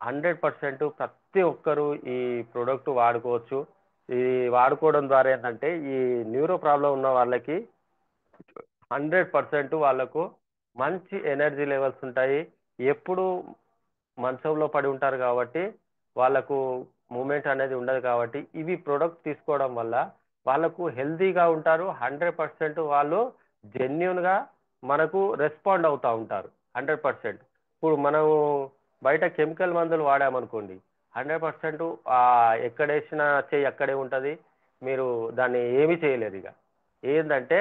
100% ప్రతి ఒక్కరూ ఈ ప్రోడక్ట్ వాడుకోవచ్చు. ఇది వాడుకోవడం ద్వారా ఏంటంటే ఈ న్యూరో ప్రాబ్లం ఉన్న వాళ్ళకి 100% వాళ్ళకు మంచి ఎనర్జీ లెవెల్స్ ఉంటాయి. ఎప్పుడు మంచంలో పడి ఉంటారు కాబట్టి వాళ్ళకు మూమెంట్ అనేది ఉండదు కాబట్టి ఇవి ప్రొడక్ట్ తీసుకోవడం వల్ల వాళ్ళకు హెల్తీగా ఉంటారు. 100% వాళ్ళు జెన్యున్గా మనకు రెస్పాండ్ అవుతూ ఉంటారు. 100%. ఇప్పుడు మనము బయట కెమికల్ మందులు వాడామనుకోండి, 100% ఎక్కడేసిన చెయ్యి అక్కడే ఉంటుంది. మీరు దాన్ని ఏమీ చేయలేరు. ఇక ఏంటంటే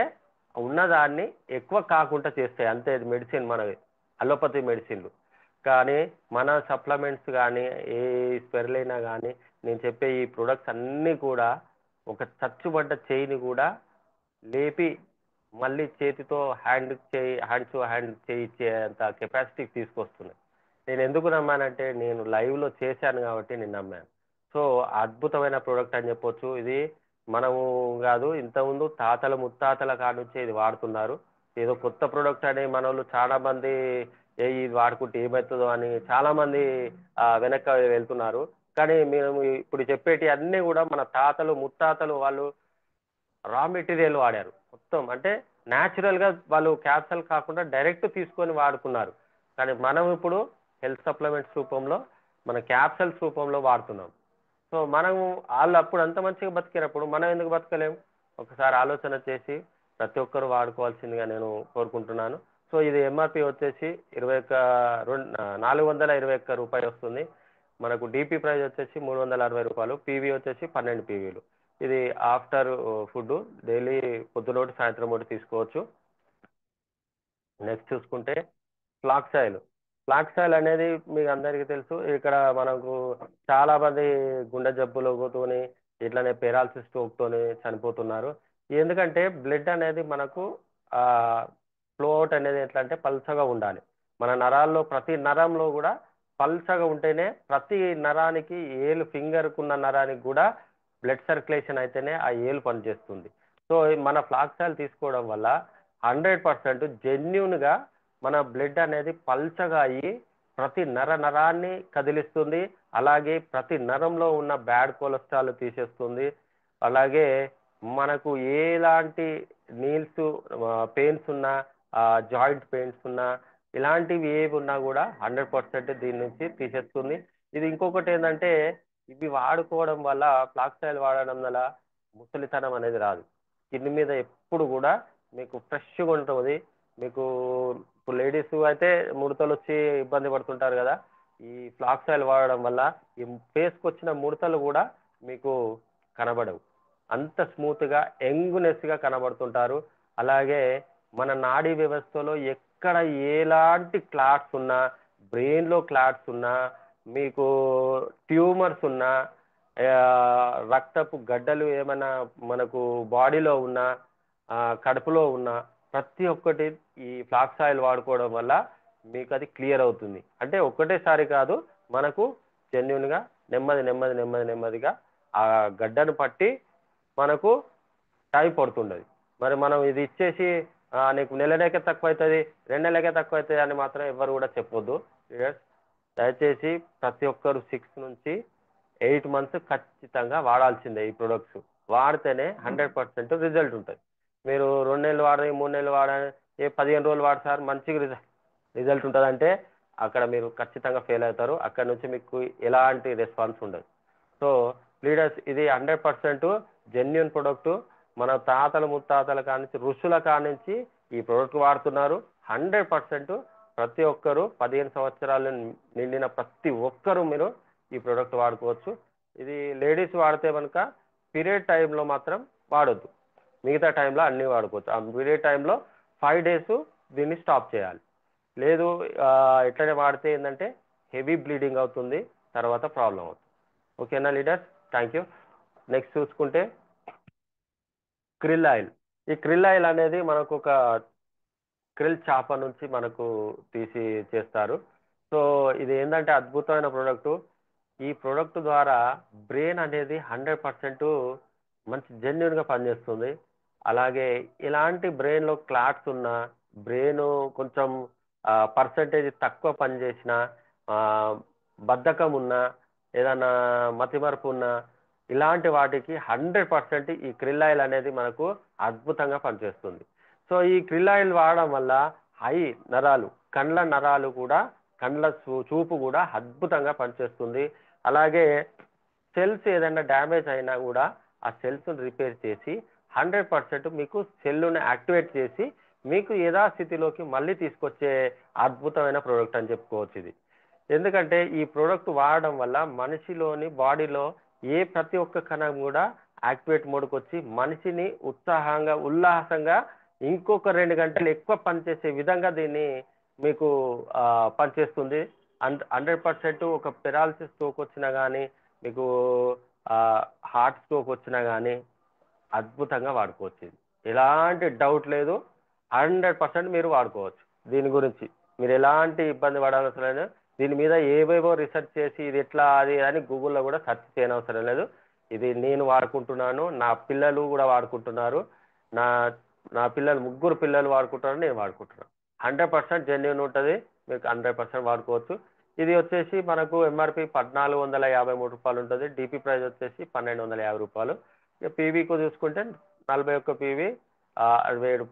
ఉన్నదాన్ని ఎక్కువ కాకుండా చేస్తాయి అంతే. ఇది మెడిసిన్ మనది, అలోపతి మెడిసిన్లు. కానీ మన సప్లిమెంట్స్ కానీ ఏ స్పెర్లైనా కానీ నేను చెప్పే ఈ ప్రొడక్ట్స్ అన్నీ కూడా ఒక చచ్చుబడ్డ చేయిని కూడా లేపి మళ్ళీ చేతితో హ్యాండ్ టు హ్యాండ్ చేయించేంత కెపాసిటీకి తీసుకొస్తున్నాయి. నేను ఎందుకు నమ్మానంటే నేను లైవ్లో చేశాను కాబట్టి నేను నమ్మాను. సో అద్భుతమైన ప్రోడక్ట్ అని చెప్పొచ్చు. ఇది మనము కాదు, ఇంతకుముందు తాతల ముత్తాతల కాడ నుంచే ఇది వాడుతున్నారు. ఏదో కొత్త ప్రోడక్ట్ అని మన వాళ్ళు చాలా మంది ఇది వాడుకుంటే ఏమవుతుందో అని చాలా మంది వెనక్కి వెళ్తున్నారు. కానీ మేము ఇప్పుడు చెప్పేటి అన్నీ కూడా మన తాతలు ముత్తాతలు వాళ్ళు రా మెటీరియల్ వాడారు మొత్తం. అంటే న్యాచురల్గా వాళ్ళు క్యాప్సల్ కాకుండా డైరెక్ట్ తీసుకొని వాడుకున్నారు. కానీ మనం ఇప్పుడు హెల్త్ సప్లిమెంట్స్ రూపంలో మన క్యాప్సల్స్ రూపంలో వాడుతున్నాం. సో మనము వాళ్ళు అప్పుడు అంత మంచిగా బతికినప్పుడు మనం ఎందుకు బతకలేము? ఒకసారి ఆలోచన చేసి ప్రతి ఒక్కరు వాడుకోవాల్సిందిగా నేను కోరుకుంటున్నాను. సో ఇది ఎంఆర్పి వచ్చేసి 421 రూపాయలు వస్తుంది. మనకు డిపి ప్రైస్ వచ్చేసి 360 రూపాయలు, పీవీ వచ్చేసి 12 పీవీలు. ఇది ఆఫ్టర్ ఫుడ్ డైలీ పొద్దునోటి సాయంత్రం ఒకటి తీసుకోవచ్చు. నెక్స్ట్ చూసుకుంటే ఫ్లాక్స్ ఆయిల్. ఫ్లాక్స్ ఆయిల్ అనేది మీకు అందరికీ తెలుసు. ఇక్కడ మనకు చాలా మంది గుండె జబ్బులతోని ఇట్లనే పెరాలసిస్ స్ట్రోక్తోని చనిపోతున్నారు. ఎందుకంటే బ్లడ్ అనేది మనకు ఫ్లో అవుట్ అనేది ఎట్లా అంటే పల్చగా ఉండాలి. మన నరాల్లో ప్రతి నరంలో కూడా పల్చగా ఉంటేనే ప్రతి నరానికి ఫింగర్కు ఉన్న నరానికి కూడా బ్లడ్ సర్క్యులేషన్ అయితేనే ఆ ఏలు పనిచేస్తుంది. సో మన ఫ్లాక్స్ ఆయిల్ తీసుకోవడం వల్ల 100% జెన్యున్గా మన బ్లడ్ అనేది పల్చగా అయ్యి ప్రతి నరాన్ని కదిలిస్తుంది. అలాగే ప్రతి నరంలో ఉన్న బ్యాడ్ కొలెస్ట్రాల్ తీసేస్తుంది. అలాగే మనకు ఎలాంటి నీల్స్ పెయిన్స్ ఉన్నా, జాయింట్ పెయిన్స్ ఉన్నా, ఇలాంటివి ఏవి ఉన్నా కూడా 100% దీని నుంచి తీసేస్తుంది. ఇది ఇంకొకటి ఏంటంటే ఇవి వాడుకోవడం వల్ల, ఫ్లాక్స్ ఆయిల్ వాడడం వల్ల ముసలితనం అనేది రాదు. స్కిన్ మీద ఎప్పుడు కూడా మీకు ఫ్రెష్గా ఉంటుంది. మీకు ఇప్పుడు లేడీస్ అయితే ముడతలు వచ్చి ఇబ్బంది పడుతుంటారు కదా, ఈ ఫ్లాక్స్ ఆయిల్ వాడడం వల్ల ఈ ఫేస్కి వచ్చిన ముడతలు కూడా మీకు కనబడవు. అంత స్మూత్గా యంగ్నెస్గా కనబడుతుంటారు. అలాగే మన నాడీ వ్యవస్థలో ఎక్కడ ఎలాంటి క్లాట్స్ ఉన్నా, బ్రెయిన్లో క్లాట్స్ ఉన్నా, మీకు ట్యూమర్స్ ఉన్నా, రక్తపు గడ్డలు ఏమైనా మనకు బాడీలో ఉన్నా, కడుపులో ఉన్న ప్రతి ఒక్కటి ఈ ఫ్లాక్స్ ఆయిల్ వాడుకోవడం వల్ల మీకు అది క్లియర్ అవుతుంది. అంటే ఒక్కటేసారి కాదు, మనకు జెన్యున్గా నెమ్మదిగా ఆ గడ్డను పట్టి మనకు టైం పడుతుండదు. మరి మనం ఇది ఇచ్చేసి నీకు నెలకే తక్కువ అవుతుంది, 2 నెలలకే తక్కువ అవుతుంది అని మాత్రం ఎవరు కూడా చెప్పొద్దు. దయచేసి ప్రతి ఒక్కరు 6 నుంచి 8 మంత్స్ ఖచ్చితంగా వాడాల్సిందే ఈ ప్రొడక్ట్స్. వాడితేనే 100% రిజల్ట్ ఉంటుంది. మీరు 2 నెలలు వాడని, 3 నెలలు వాడని, 15 రోజులు వాడు సార్ మంచిగా రిజల్ట్ ఉంటుందంటే అక్కడ మీరు ఖచ్చితంగా ఫెయిల్ అవుతారు. అక్కడ నుంచి మీకు ఎలాంటి రెస్పాన్స్ ఉండదు. సో లీడర్స్, ఇది 100% జెన్యున్ ప్రొడక్టు. మన తాతల ముత్తాతల కానించి, ఋషుల కానించి ఈ ప్రోడక్ట్ వాడుతున్నారు. 100% ప్రతి ఒక్కరు 15 సంవత్సరాలు నిండిన ప్రతి ఒక్కరూ మీరు ఈ ప్రోడక్ట్ వాడుకోవచ్చు. ఇది లేడీస్ వాడితే కనుక పీరియడ్ టైంలో మాత్రం వాడొద్దు. మిగతా టైంలో అన్నీ వాడుకోవచ్చు. ఆ పీరియడ్ టైంలో 5 days దీన్ని స్టాప్ చేయాలి. లేదు ఇట్లనే వాడితే ఏంటంటే హెవీ బ్లీడింగ్ అవుతుంది, తర్వాత ప్రాబ్లం అవుతుంది. ఓకేనా లీడర్స్? Thank you. నెక్స్ట్ చూసుకుంటే క్రిల్ ఆయిల్. ఈ క్రిల్ ఆయిల్ అనేది మనకు ఒక క్రిల్ చేప నుంచి మనకు తీసి చేస్తారు. సో ఇది ఏంటంటే అద్భుతమైన ప్రోడక్ట్. ఈ ప్రోడక్ట్ ద్వారా బ్రెయిన్ అనేది 100% మంచి జెన్యున్గా పనిచేస్తుంది. అలాగే ఇలాంటి బ్రెయిన్లో క్లాట్స్ ఉన్న, బ్రెయిన్ కొంచెం పర్సంటేజ్ తక్కువ పనిచేసిన, బద్ధకం ఉన్న, ఏదన్నా మతిమరుపు ఉన్న, ఇలాంటి వాటికి 100% ఈ క్రిల్ ఆయిల్ అనేది మనకు అద్భుతంగా పనిచేస్తుంది. సో ఈ క్రిల్ ఆయిల్ వాడడం వల్ల ఐ నరాలు, కండ్ల నరాలు కూడా, కండ్ల చూపు కూడా అద్భుతంగా పనిచేస్తుంది. అలాగే సెల్స్ ఏదైనా డ్యామేజ్ అయినా కూడా ఆ సెల్స్ను రిపేర్ చేసి 100% మీకు సెల్లుని యాక్టివేట్ చేసి మీకు యథాస్థితిలోకి మళ్ళీ తీసుకొచ్చే అద్భుతమైన ప్రోడక్ట్ అని చెప్పుకోవచ్చు ఇది. ఎందుకంటే ఈ ప్రోడక్ట్ వాడడం వల్ల మనిషిలోని బాడీలో ప్రతి ఒక్క కణం కూడా యాక్టివేట్ మోడ్కి వచ్చి మనిషిని ఉత్సాహంగా, ఉల్లాసంగా ఇంకొక 2 గంటలు ఎక్కువ పనిచేసే విధంగా దీన్ని మీకు పనిచేస్తుంది. 100% ఒక పెరాలసిస్ స్ట్రోక్ వచ్చినా కానీ, మీకు హార్ట్ స్ట్రోక్ వచ్చినా కానీ అద్భుతంగా వాడుకోవచ్చు. ఇది ఎలాంటి డౌట్ లేదు, 100% మీరు వాడుకోవచ్చు. దీని గురించి మీరు ఎలాంటి ఇబ్బంది పడాల్సిన లేదు. దీని మీద ఏవేవో రిసెర్చ్ చేసి ఇది ఎట్లా అది అని గూగుల్లో కూడా సెర్చ్ చేయనవసరం లేదు. ఇది నేను వాడుకుంటున్నాను, నా పిల్లలు కూడా వాడుకుంటున్నారు, నా నా పిల్లలు 3 పిల్లలు వాడుకుంటున్నారు, నేను వాడుకుంటున్నాను. 100% జెన్యున్ ఉంటుంది, మీకు 100% వాడుకోవచ్చు. ఇది వచ్చేసి మనకు ఎంఆర్పి రూ. 1453 ఉంటుంది. డిపి ప్రైస్ వచ్చేసి రూ. 1250. ఇక పీవీకు చూసుకుంటే 41 పీవీ, 67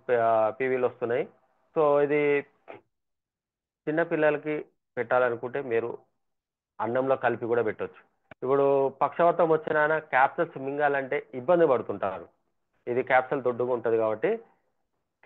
పీవీలు వస్తున్నాయి. సో ఇది చిన్న పిల్లలకి పెట్టాలనుకుంటే మీరు అన్నంలో కలిపి కూడా పెట్టొచ్చు. ఇప్పుడు పక్షవాతం వచ్చిన ఆయన క్యాప్సల్స్ మింగాలంటే ఇబ్బంది పడుతుంటారు. ఇది క్యాప్సల్ దొడ్డుగా ఉంటుంది కాబట్టి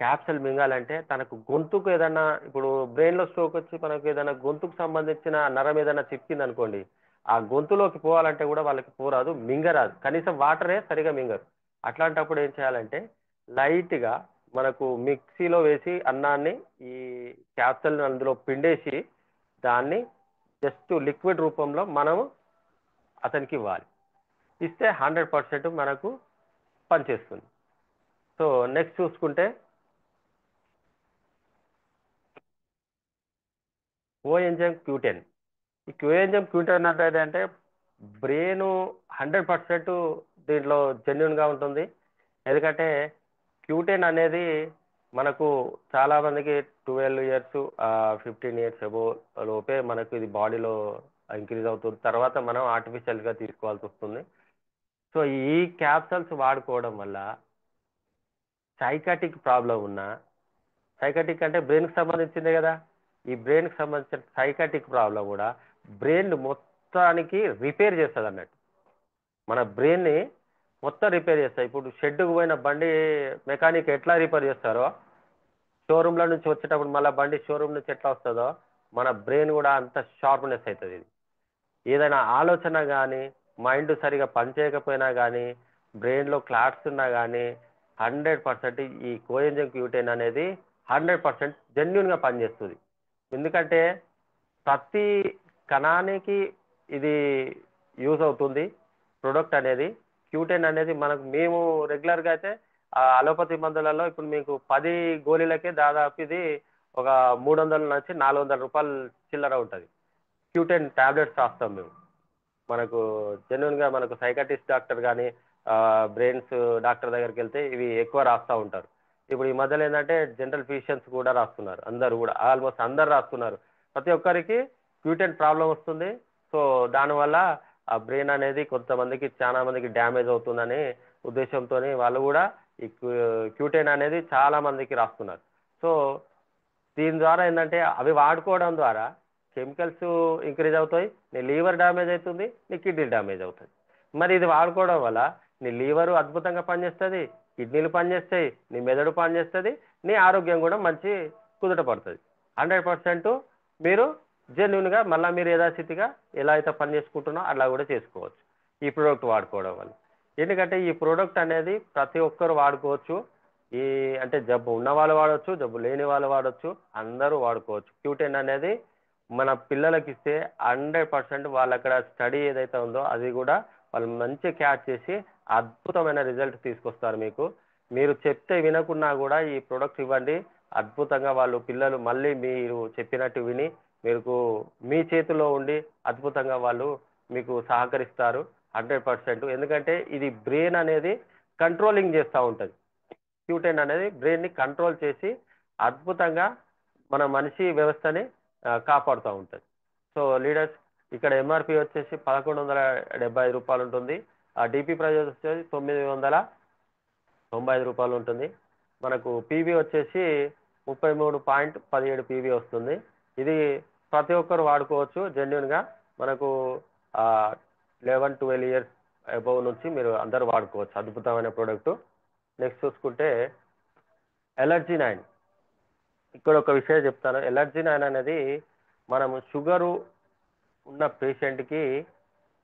క్యాప్సల్ మింగాలంటే తనకు గొంతుకు ఏదైనా, ఇప్పుడు బ్రెయిన్లో స్ట్రోక్ వచ్చి మనకు ఏదైనా గొంతుకు సంబంధించిన నరం ఏదైనా చిక్కింది అనుకోండి, ఆ గొంతులోకి పోవాలంటే కూడా వాళ్ళకి పోరాదు, మింగరాదు, కనీసం వాటరే సరిగా మింగరు. అట్లాంటప్పుడు ఏం చేయాలంటే లైట్గా మనకు మిక్సీలో వేసి అన్నాన్ని ఈ క్యాప్సల్ అందులో పిండేసి దాన్ని జస్ట్ లిక్విడ్ రూపంలో మనము అతనికి ఇవ్వాలి. ఇస్తే 100% మనకు పనిచేస్తుంది. సో నెక్స్ట్ చూసుకుంటే కోఎంజైమ్ Q10. ఈ కోఎంజైమ్ Q10 అంటే బ్రెయిన్ 100% దీంట్లో జెన్యున్గా ఉంటుంది. ఎందుకంటే Q10 అనేది మనకు చాలా మందికి 12 ఇయర్స్ 15 ఇయర్స్ అబో లోపే మనకు ఇది బాడీలో ఇంక్రీజ్ అవుతుంది. తర్వాత మనం ఆర్టిఫిషియల్గా తీసుకోవాల్సి వస్తుంది. సో ఈ క్యాప్సల్స్ వాడుకోవడం వల్ల సైకాటిక్ ప్రాబ్లం ఉన్న, సైకాటిక్ అంటే బ్రెయిన్కి సంబంధించిందే కదా, ఈ బ్రెయిన్కి సంబంధించిన సైకాటిక్ ప్రాబ్లం కూడా బ్రెయిన్ మొత్తానికి రిపేర్ చేస్తుంది అన్నట్టు. మన బ్రెయిన్ని మొత్తం రిపేర్ చేస్తాయి. ఇప్పుడు షెడ్కు పోయిన బండి మెకానిక్ ఎట్లా రిపేర్ చేస్తారో, షోరూంలో నుంచి వచ్చేటప్పుడు మళ్ళీ బండి షోరూమ్ నుంచి ఎట్లా వస్తుందో, మన బ్రెయిన్ కూడా అంత షార్ప్నెస్ అవుతుంది. ఇది ఏదైనా ఆలోచన కానీ, మైండ్ సరిగా పనిచేయకపోయినా కానీ, బ్రెయిన్లో క్లాట్స్ ఉన్నా కానీ 100% ఈ కోఎంజైమ్ Q10 అనేది 100% జెన్యున్గా పనిచేస్తుంది. ఎందుకంటే ప్రతి కణానికి ఇది యూజ్ అవుతుంది ప్రోడక్ట్ అనేది. Q10 అనేది మనకు మేము రెగ్యులర్గా అయితే అలోపతి మందులలో ఇప్పుడు మీకు 10 గోళీలకే దాదాపు ఇది ఒక 300 నుంచి 400 రూపాయలు చిల్లర ఉంటుంది. Q10 టాబ్లెట్స్ రాస్తాం మేము. మనకు జెన్యున్గా మనకు సైకాటిస్ట్ డాక్టర్ కానీ, బ్రెయిన్స్ డాక్టర్ దగ్గరికి వెళ్తే ఇవి ఎక్కువ రాస్తూ ఉంటారు. ఇప్పుడు ఈ మధ్యలో ఏంటంటే జనరల్ ఫిజిషియన్స్ కూడా రాస్తున్నారు, అందరూ కూడా ఆల్మోస్ట్ అందరు రాస్తున్నారు. ప్రతి ఒక్కరికి Q10 ప్రాబ్లం వస్తుంది. సో దానివల్ల ఆ బ్రెయిన్ అనేది కొంతమందికి, చాలా మందికి డ్యామేజ్ అవుతుందని ఉద్దేశంతో వాళ్ళు కూడా ఈ Q10 అనేది చాలా మందికి రాస్తున్నారు. సో దీని ద్వారా ఏంటంటే అవి వాడుకోవడం ద్వారా కెమికల్స్ ఇంక్రీజ్ అవుతాయి, నీ లీవర్ డ్యామేజ్ అవుతుంది, నీ కిడ్నీ డ్యామేజ్ అవుతుంది. మరి ఇది వాడుకోవడం వల్ల నీ లీవరు అద్భుతంగా పనిచేస్తుంది, కిడ్నీలు పనిచేస్తాయి, నీ మెదడు పనిచేస్తుంది, నీ ఆరోగ్యం కూడా మంచి కుదుట పడుతుంది. 100% మీరు జెన్యున్గా మళ్ళీ మీరు యథాస్థితిగా ఎలా అయితే పని చేసుకుంటున్నా అలా కూడా చేసుకోవచ్చు ఈ ప్రోడక్ట్ వాడుకోవడం వల్ల. ఎందుకంటే ఈ ప్రోడక్ట్ అనేది ప్రతి ఒక్కరు వాడుకోవచ్చు. ఈ అంటే జబ్బు ఉన్న వాళ్ళు వాడవచ్చు, జబ్బు లేని వాళ్ళు వాడవచ్చు, అందరూ వాడుకోవచ్చు. Q10 అనేది మన పిల్లలకి ఇస్తే 100% వాళ్ళు అక్కడ స్టడీ ఏదైతే ఉందో అది కూడా వాళ్ళు మంచి క్యాచ్ చేసి అద్భుతమైన రిజల్ట్ తీసుకొస్తారు మీకు. మీరు చెప్తే వినకున్నా కూడా ఈ ప్రొడక్ట్ ఇవ్వండి, అద్భుతంగా వాళ్ళు పిల్లలు మళ్ళీ మీరు చెప్పినట్టు విని మీకు మీ చేతిలో ఉండి అద్భుతంగా వాళ్ళు మీకు సహకరిస్తారు 100%. ఎందుకంటే ఇది బ్రెయిన్ అనేది కంట్రోలింగ్ చేస్తూ ఉంటుంది. Q10 అనేది బ్రెయిన్ ని కంట్రోల్ చేసి అద్భుతంగా మన మనిషి వ్యవస్థని కాపాడుతూ ఉంటుంది. సో లీడర్స్, ఇక్కడ ఎంఆర్పి వచ్చేసి 1175 రూపాయలు ఉంటుంది. ఆ డిపి ప్రైస్ వచ్చేసి 995 రూపాయలు ఉంటుంది. మనకు పీవీ వచ్చేసి 33.17 పీవీ వస్తుంది. ఇది ప్రతి ఒక్కరు వాడుకోవచ్చు జెన్యున్గా. మనకు 11-12 ఇయర్స్ అబౌవ్ నుంచి మీరు అందరూ వాడుకోవచ్చు, అద్భుతమైన ప్రోడక్ట్. నెక్స్ట్ చూసుకుంటే ఎలర్జీ 9. ఇక్కడ ఒక విషయం చెప్తాను. ఎలర్జీ 9 అనేది మనము షుగరు ఉన్న పేషెంట్కి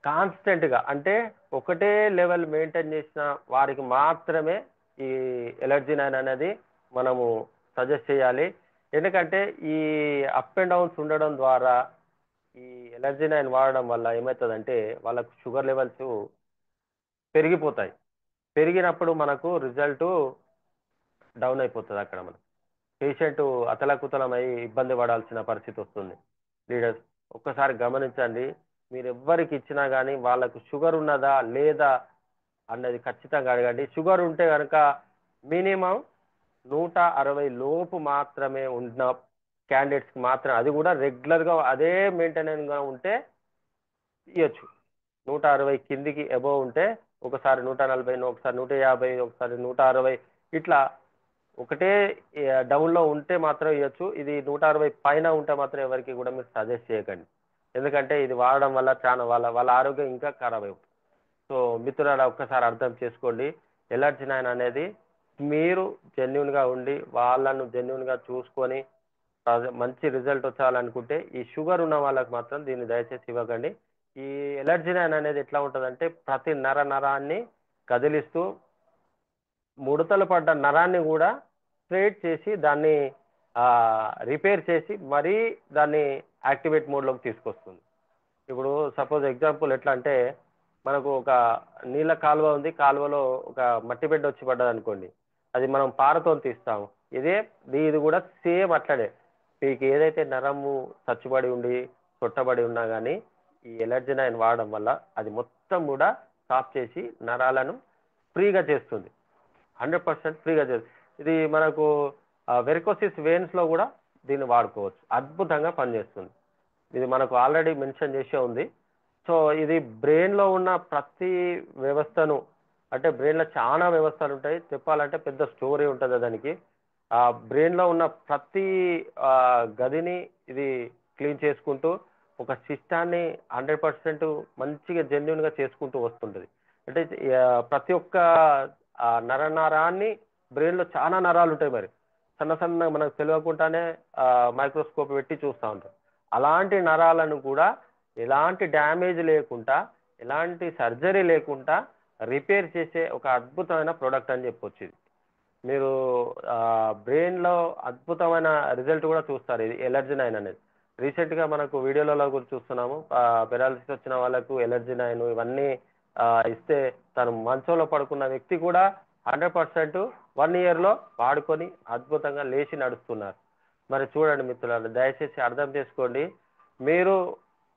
కాన్స్టెంట్గా, అంటే ఒకటే లెవెల్ మెయింటైన్ చేసిన వారికి మాత్రమే ఈ ఎలర్జీ 9 అనేది మనము సజెస్ట్ చేయాలి. ఎందుకంటే ఈ అప్ అండ్ డౌన్స్ ఉండడం ద్వారా ఈ ఎలర్జీ 9 వాడడం వల్ల ఏమవుతుందంటే వాళ్ళకు షుగర్ లెవెల్స్ పెరిగిపోతాయి. పెరిగినప్పుడు మనకు రిజల్ట్ డౌన్ అయిపోతుంది. అక్కడ మనం పేషెంట్ అతలకుతలమై ఇబ్బంది పడాల్సిన పరిస్థితి వస్తుంది. లీడర్స్, ఒక్కసారి గమనించండి. మీరు ఎవ్వరికి ఇచ్చినా కానీ వాళ్ళకు షుగర్ ఉన్నదా లేదా అన్నది ఖచ్చితంగా అడగండి. షుగర్ ఉంటే కనుక మినిమం 160 లోపు మాత్రమే ఉన్న క్యాండిడేట్స్కి మాత్రం, అది కూడా రెగ్యులర్గా అదే మెయింటెనెన్స్గా ఉంటే ఇవ్వచ్చు. 160 కిందికి అబోవ్ ఉంటే ఒకసారి 140, ఒకసారి 150, ఒకసారి 160 ఇట్లా ఒకటే డౌన్లో ఉంటే మాత్రం ఇవ్వచ్చు. ఇది 160 పైన ఉంటే మాత్రం ఎవరికి కూడా మీరు సజెస్ట్ చేయకండి. ఎందుకంటే ఇది వాడడం వల్ల చాలా వాళ్ళ ఆరోగ్యం ఇంకా ఖరాబ్ అవుతుంది. సో మిత్రులారా, ఒక్కసారి అర్థం చేసుకోండి. ఎలర్జీ 9 అనేది మీరు జెన్యున్గా ఉండి వాళ్ళను జెన్యున్గా చూసుకొని మంచి రిజల్ట్ వచ్చాలనుకుంటే ఈ షుగర్ ఉన్న వాళ్ళకి మాత్రం దీన్ని దయచేసి ఇవ్వకండి. ఈ ఎలర్జీ 9 అనేది ఎట్లా ఉంటుందంటే ప్రతి నరాన్ని కదిలిస్తూ ముడతలు పడ్డ నరాన్ని కూడా స్ట్రైట్ చేసి దాన్ని రిపేర్ చేసి మరీ దాన్ని యాక్టివేట్ మోడ్లోకి తీసుకొస్తుంది. ఇప్పుడు సపోజ్ ఎగ్జాంపుల్ ఎట్లా అంటే, మనకు ఒక నీళ్ళ కాలువ ఉంది, కాలువలో ఒక మట్టి బిడ్డ వచ్చి పడ్డది అనుకోండి, అది మనం పారతో తీస్తాము. ఇది కూడా సేమ్ అట్లనే. మీకు ఏదైతే నరము చచ్చుబడి ఉండి చుట్టబడి ఉన్నా కానీ ఈ ఎలర్జీ 9 వాడడం వల్ల అది మొత్తం కూడా సాఫ్ చేసి నరాలను ఫ్రీగా చేస్తుంది. 100% ఫ్రీగా చేస్తుంది. ఇది మనకు వెరికోసిస్ వెయిన్స్లో కూడా దీన్ని వాడుకోవచ్చు, అద్భుతంగా పనిచేస్తుంది. ఇది మనకు ఆల్రెడీ మెన్షన్ చేసే ఉంది. సో ఇది బ్రెయిన్లో ఉన్న ప్రతి వ్యవస్థను, అంటే బ్రెయిన్లో చాలా వ్యవస్థలు ఉంటాయి, చెప్పాలంటే పెద్ద స్టోరీ ఉంటుంది దానికి. ఆ బ్రెయిన్లో ఉన్న ప్రతి గదిని ఇది క్లీన్ చేసుకుంటూ ఒక సిస్టాన్ని 100% మంచిగా జెన్యున్గా చేసుకుంటూ వస్తుంటుంది. అంటే ప్రతి ఒక్క నరాన్ని, బ్రెయిన్లో చాలా నరాలు ఉంటాయి, మరి సన్న సన్న మనకు తెలియకుండానే మైక్రోస్కోప్ పెట్టి చూస్తూ ఉంటాం. అలాంటి నరాలను కూడా ఎలాంటి డ్యామేజ్ లేకుండా, ఎలాంటి సర్జరీ లేకుండా రిపేర్ చేసే ఒక అద్భుతమైన ప్రోడక్ట్ అని చెప్పొచ్చు. ఇది మీరు బ్రెయిన్లో అద్భుతమైన రిజల్ట్ కూడా చూస్తారు. ఇది ఎలర్జీ 9 అనేది రీసెంట్గా మనకు వీడియోలలో కూడా చూస్తున్నాము. పెరాలసిస్ వచ్చిన వాళ్ళకు ఎలర్జీ 9 ఇవన్నీ ఇస్తే తను మంచంలో పడుకున్న వ్యక్తి కూడా 100% 1 ఇయర్లో వాడుకొని అద్భుతంగా లేచి నడుస్తున్నారు. మరి చూడండి మిత్రులారా, దయచేసి అర్థం చేసుకోండి. మీరు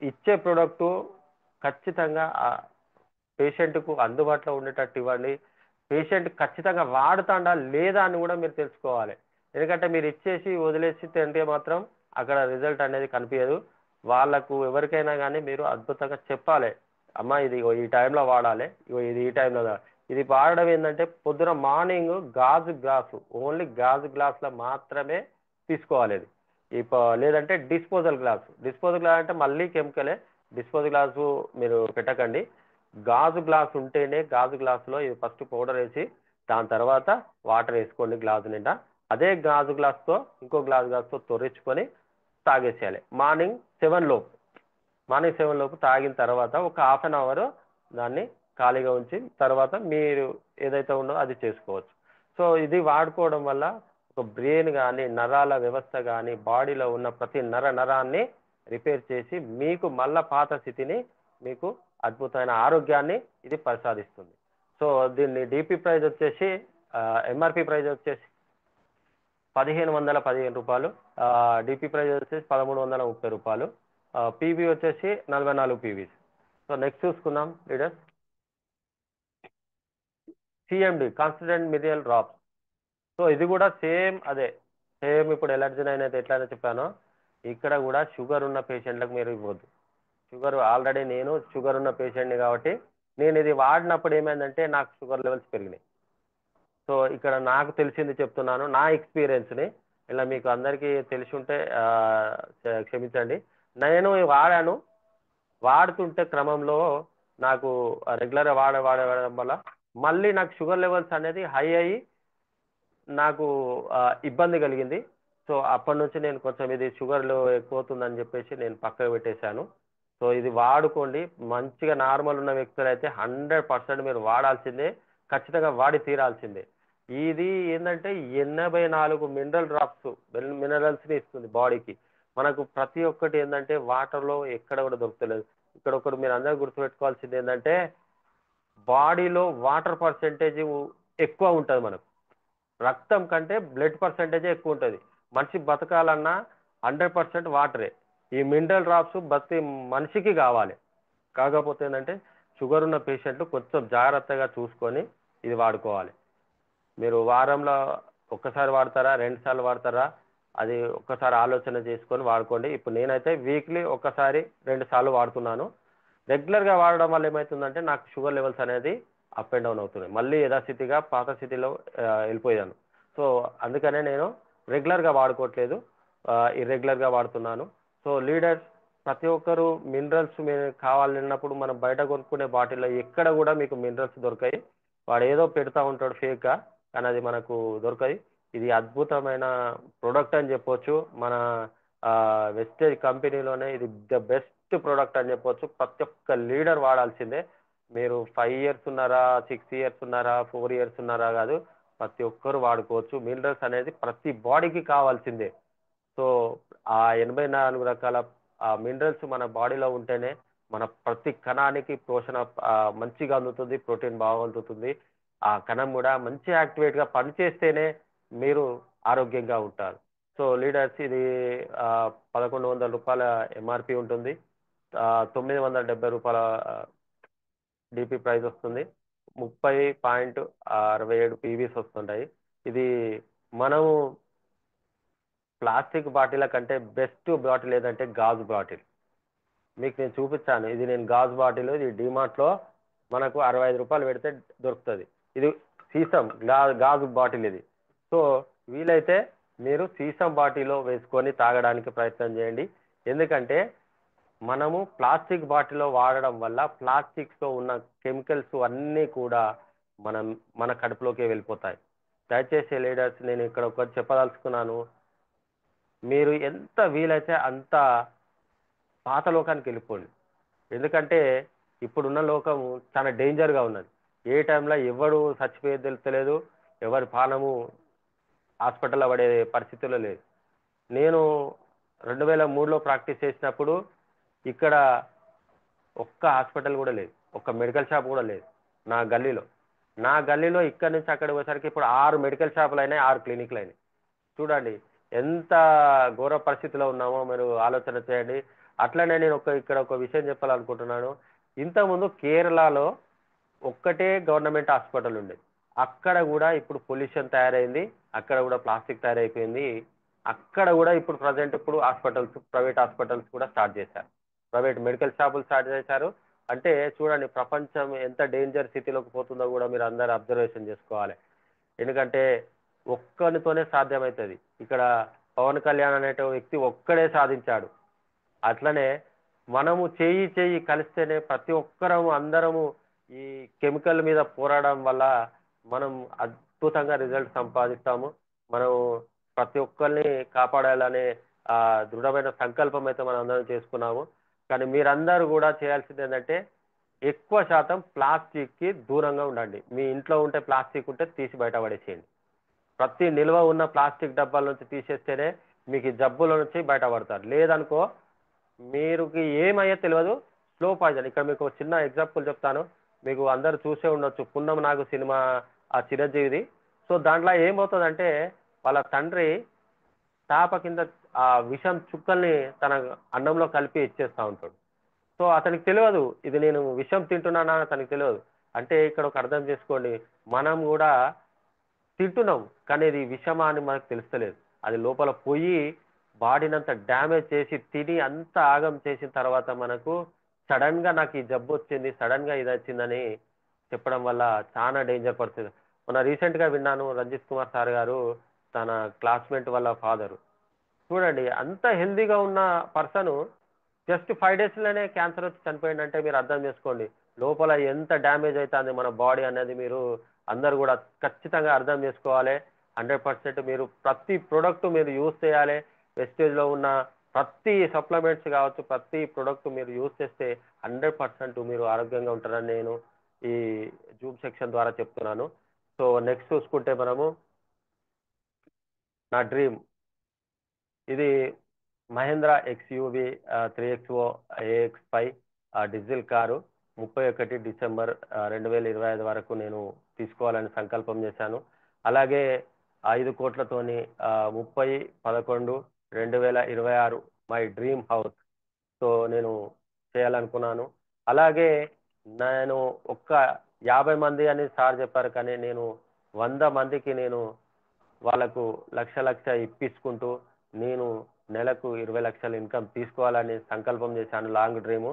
ఇచ్చే ప్రోడక్టు ఖచ్చితంగా పేషెంట్కు అందుబాటులో ఉండేటట్టు ఇవ్వండి. పేషెంట్ ఖచ్చితంగా వాడుతాడా లేదా అని కూడా మీరు తెలుసుకోవాలి. ఎందుకంటే మీరు ఇచ్చేసి వదిలేసి తింటే మాత్రం అక్కడ రిజల్ట్ అనేది కనిపించదు. వాళ్ళకు ఎవరికైనా కానీ మీరు అద్భుతంగా చెప్పాలి, అమ్మ ఇది ఈ టైంలో వాడాలి, ఇది ఈ టైంలో. ఇది వాడడం ఏంటంటే పొద్దున మార్నింగ్ గాజు గ్లాసు, ఓన్లీ గాజు గ్లాసులో మాత్రమే తీసుకోవాలి. ఇది లేదంటే డిస్పోజల్ గ్లాస్ అంటే మళ్ళీ కెమికలే. డిస్పోజల్ గ్లాసు మీరు పెట్టకండి. గాజు గ్లాస్ ఉంటేనే, గాజు గ్లాసులో ఇది ఫస్ట్ పౌడర్ వేసి దాని తర్వాత వాటర్ వేసుకోండి గ్లాసు నిండా. అదే గాజు గ్లాస్తో ఇంకో గ్లాస్తో తొర్రించుకొని తాగేసేయాలి మార్నింగ్ 7 లోపు తాగిన తర్వాత ఒక హాఫ్ అన్ అవర్ దాన్ని ఖాళీగా ఉంచి తర్వాత మీరు ఏదైతే ఉందో అది చేసుకోవచ్చు. సో ఇది వాడుకోవడం వల్ల ఒక బ్రెయిన్ కానీ, నరాల వ్యవస్థ కానీ, బాడీలో ఉన్న ప్రతి నరాన్ని రిపేర్ చేసి మీకు మళ్ళా పాత స్థితిని మీకు అద్భుతమైన ఆరోగ్యాన్ని ఇది ప్రసాదిస్తుంది. సో దీన్ని డిపి ప్రైస్ వచ్చేసి ఎంఆర్పి ప్రైస్ వచ్చేసి 1515 రూపాయలు, డిపి ప్రైస్ వచ్చేసి 1330 రూపాయలు, పీబీ వచ్చేసి 44 పీవీస్. సో నెక్స్ట్ చూసుకుందాం లీడర్. సిఎండి కాన్స్టిట్యూయెంట్ మిథియల్ డ్రాప్స్. సో ఇది కూడా సేమ్ అదే, సేమ్ ఇప్పుడు ఎలర్జీనైన్ అయితే ఎట్లయితే చెప్పానో ఇక్కడ కూడా షుగర్ ఉన్న పేషెంట్లకు మీరు ఇవ్వద్దు. షుగర్ ఆల్రెడీ నేను షుగర్ ఉన్న పేషెంట్ని కాబట్టి నేను ఇది వాడినప్పుడు ఏమైందంటే నాకు షుగర్ లెవెల్స్ పెరిగినాయి. సో ఇక్కడ నాకు తెలిసింది చెప్తున్నాను, నా ఎక్స్పీరియన్స్ని. ఇలా మీకు అందరికీ తెలిసి ఉంటే క్షమించండి. నేను వాడాను, వాడుతుంటే క్రమంలో నాకు రెగ్యులర్గా వాడడం వల్ల మళ్ళీ నాకు షుగర్ లెవెల్స్ అనేది హై అయ్యి నాకు ఇబ్బంది కలిగింది. సో అప్పటి నుంచి నేను కొంచెం ఇది షుగర్లో ఎక్కువ అవుతుందని చెప్పేసి నేను పక్కకు పెట్టేశాను. సో ఇది వాడుకోండి. మంచిగా నార్మల్ ఉన్న వ్యక్తులు అయితే 100% మీరు వాడాల్సిందే, ఖచ్చితంగా వాడి తీరాల్సిందే. ఇది ఏంటంటే 84 మినరల్ డ్రాప్స్ మినరల్స్ని ఇస్తుంది బాడీకి. మనకు ప్రతి ఒక్కటి ఏంటంటే వాటర్లో ఎక్కడ కూడా దొరుకుతలేదు. ఇక్కడ ఒకటి మీరు అందరూ గుర్తుపెట్టుకోవాల్సింది ఏంటంటే బాడీలో వాటర్ పర్సెంటేజ్ ఎక్కువ ఉంటుంది. మనకు రక్తం కంటే బ్లడ్ పర్సెంటేజ్ ఎక్కువ ఉంటుంది. మనిషి బతకాలన్నా 100% వాటరే. ఈ మినరల్ డ్రాప్స్ ప్రతి మనిషికి కావాలి. కాకపోతే ఏంటంటే షుగర్ ఉన్న పేషెంట్లు కొంచెం జాగ్రత్తగా చూసుకొని ఇది వాడుకోవాలి. మీరు వారంలో ఒక్కసారి వాడతారా, 2 సార్లు వాడతారా, అది ఒక్కసారి ఆలోచన చేసుకొని వాడుకోండి. ఇప్పుడు నేనైతే వీక్లీ ఒక్కసారి 2 సార్లు వాడుతున్నాను. రెగ్యులర్గా వాడడం వల్ల ఏమవుతుందంటే నాకు షుగర్ లెవెల్స్ అనేది అప్ అండ్ డౌన్ అవుతున్నాయి. మళ్ళీ యథాస్థితిగా పాత స్థితిలో వెళ్ళిపోయాను. సో అందుకనే నేను రెగ్యులర్గా వాడుకోవట్లేదు, ఇర్రెగ్యులర్గా వాడుతున్నాను. సో లీడర్స్ ప్రతి ఒక్కరు మినరల్స్ మీరు కావాలన్నప్పుడు మనం బయట కొనుక్కునే బాటిల్లో ఎక్కడ కూడా మీకు మినరల్స్ దొరకాయి. వాడు ఏదో పెడతా ఉంటాడు ఫేక్గా, కానీ అది మనకు దొరకదు. ఇది అద్భుతమైన ప్రోడక్ట్ అని చెప్పొచ్చు. మన వెస్టేజ్ కంపెనీలోనే ఇది ద బెస్ట్ ప్రోడక్ట్ అని చెప్పొచ్చు. ప్రతి ఒక్క లీడర్ వాడాల్సిందే. మీరు 5 ఇయర్స్ ఉన్నారా, 6 ఇయర్స్ ఉన్నారా, 4 ఇయర్స్ ఉన్నారా కాదు, ప్రతి ఒక్కరు వాడుకోవచ్చు. మినరల్స్ అనేది ప్రతి బాడీకి కావాల్సిందే. సో ఆ 84 రకాల మినరల్స్ మన బాడీలో ఉంటేనే మన ప్రతి కణానికి పోషణ మంచిగా అందుతుంది, ప్రోటీన్ బాగా అందుతుంది. ఆ కణం కూడా మంచి యాక్టివేట్గా పనిచేస్తేనే మీరు ఆరోగ్యంగా ఉంటారు. సో లీడర్స్ ఇది 1100 రూపాయల ఎంఆర్పి ఉంటుంది, 970 రూపాయల డిపి ప్రైస్ వస్తుంది, 30.67 పీవీస్ వస్తుంటాయి. ఇది మనము ప్లాస్టిక్ బాటిల్ కంటే బెస్ట్ బాటిల్ ఏదంటే గాజు బాటిల్. మీకు నేను చూపించాను, ఇది నేను గాజు బాటిల్, ఇది డిమార్ట్లో మనకు 65 రూపాయలు పెడితే దొరుకుతుంది. ఇది సీసం గాజు బాటిల్ ఇది. సో వీలైతే మీరు సీసం బాటిల్లో వేసుకొని తాగడానికి ప్రయత్నం చేయండి. ఎందుకంటే మనము ప్లాస్టిక్ బాటిల్లో వాడడం వల్ల ప్లాస్టిక్స్లో ఉన్న కెమికల్స్ అన్నీ కూడా మన కడుపులోకి వెళ్ళిపోతాయి. దయచేసి లీడర్స్ నేను ఇక్కడ ఒకటి చెప్పదలుచుకున్నాను, మీరు ఎంత వీలైతే అంత పాత లోకానికి వెళ్ళిపోండి. ఎందుకంటే ఇప్పుడున్న లోకము చాలా డేంజర్గా ఉన్నది. ఏ టైంలో ఎవడు చచ్చిపోయేది తెలుస్తలేదు, ఎవరి ప్రాణము హాస్పిటల్లో పడే పరిస్థితుల్లో లేదు. నేను 2003లో ప్రాక్టీస్ చేసినప్పుడు ఇక్కడ ఒక్క హాస్పిటల్ కూడా లేదు, ఒక్క మెడికల్ షాప్ కూడా లేదు నా గల్లీలో ఇక్కడి నుంచి అక్కడికి వచ్చేసరికి ఇప్పుడు 6 మెడికల్ షాపులు అయినాయి, 6 క్లినిక్లు అయినాయి. చూడండి ఎంత ఘోర పరిస్థితిలో ఉన్నామో మీరు ఆలోచన చేయండి. అట్లనే నేను ఇక్కడ ఒక విషయం చెప్పాలనుకుంటున్నాను. ఇంతకుముందు కేరళలో ఒక్కటే గవర్నమెంట్ హాస్పిటల్ ఉండేది. అక్కడ కూడా ఇప్పుడు పొల్యూషన్ తయారైంది, అక్కడ కూడా ప్లాస్టిక్ తయారైపోయింది. అక్కడ కూడా ఇప్పుడు ప్రజెంట్ ఇప్పుడు ప్రైవేట్ హాస్పిటల్స్ కూడా స్టార్ట్ చేశారు, ప్రైవేట్ మెడికల్ షాపులు స్టార్ట్ చేశారు. అంటే చూడండి ప్రపంచం ఎంత డేంజర్ స్థితిలోకి పోతుందో కూడా మీరు అందరూ అబ్జర్వేషన్ చేసుకోవాలి. ఎందుకంటే ఒక్కనితోనే సాధ్యమవుతుంది. ఇక్కడ పవన్ కళ్యాణ్ అనే వ్యక్తి ఒక్కడే సాధించాడు. అట్లనే మనము చేయి కలిస్తేనే ప్రతి ఒక్కరము అందరము ఈ కెమికల్ మీద పోరాడడం వల్ల మనం అద్భుతంగా రిజల్ట్ సంపాదిస్తాము. మనం ప్రతి ఒక్కరిని కాపాడాలనే దృఢమైన సంకల్పం అయితే మనం అందరం చేసుకున్నాము. కానీ మీరందరూ కూడా చేయాల్సింది ఏంటంటే ఎక్కువ శాతం ప్లాస్టిక్కి దూరంగా ఉండండి. మీ ఇంట్లో ఉంటే ప్లాస్టిక్ ఉంటే తీసి బయట పడేసేయండి. ప్రతి నిల్వ ఉన్న ప్లాస్టిక్ డబ్బాల నుంచి తీసేస్తేనే మీకు జబ్బుల నుంచి బయటపడతారు. లేదనుకో మీరుకి ఏమయ్యో తెలియదు, స్లో పాయిజన్. ఇక్కడ మీకు ఒక చిన్న ఎగ్జాంపుల్ చెప్తాను. మీకు అందరు చూసే ఉండొచ్చు 'పున్నమ నాగు' సినిమా, ఆ చిరంజీవిది. సో దాంట్లో ఏమవుతుందంటే వాళ్ళ తండ్రి తాప కింద ఆ విషం చుక్కల్ని తన అన్నంలో కలిపి ఇచ్చేస్తా ఉంటాడు. సో అతనికి తెలియదు ఇది నేను విషం తింటున్నానా అని అతనికి తెలియదు. అంటే ఇక్కడ ఒక అర్థం చేసుకోండి, మనం కూడా తింటున్నాం కానీ ఇది విషమా అని మనకు తెలుస్తలేదు. అది లోపల పోయి బాడీనంతా డ్యామేజ్ చేసి తిని అంత ఆగం చేసిన తర్వాత మనకు సడన్ గా నాకు ఈ జబ్బు వచ్చింది, సడన్ గా ఇది వచ్చిందని చెప్పడం వల్ల చాలా డేంజర్ పడుతుంది. మొన్న రీసెంట్ గా విన్నాను, రంజిత్ కుమార్ సార్ గారు తన క్లాస్మేట్ వాళ్ళ ఫాదరు, చూడండి అంత హెల్దీగా ఉన్న పర్సన్ జస్ట్ 5 days లోనే క్యాన్సర్ వచ్చి చనిపోయిందంటే మీరు అర్థం చేసుకోండి లోపల ఎంత డ్యామేజ్ అవుతుంది మన బాడీ అనేది. మీరు అందరు కూడా ఖచ్చితంగా అర్థం చేసుకోవాలి. 100% మీరు ప్రతి ప్రోడక్ట్ మీరు యూజ్ చేయాలి. వెస్టేజ్లో ఉన్న ప్రతి సప్లిమెంట్స్ కావచ్చు, ప్రతి ప్రోడక్ట్ మీరు యూజ్ చేస్తే 100% మీరు ఆరోగ్యంగా ఉంటారని నేను ఈ జూమ్ సెక్షన్ ద్వారా చెప్తున్నాను. సో నెక్స్ట్ చూసుకుంటే మనము నా డ్రీమ్ ఇది Mahindra XUV 3XO AX5 diesel car 31 December 2025 వరకు నేను తీసుకోవాలని సంకల్పం చేశాను. అలాగే 5 కోట్లతోని 30/11/2026 మై డ్రీమ్ హౌస్ సో నేను చేయాలనుకున్నాను. అలాగే నేను ఒక్క 50 మంది అని సార్ చెప్పారు కానీ నేను 100 మందికి నేను వాళ్ళకు లక్ష లక్ష ఇప్పించుకుంటూ నేను నెలకు 20 లక్షలు ఇన్కమ్ తీసుకోవాలని సంకల్పం చేశాను. Long dream.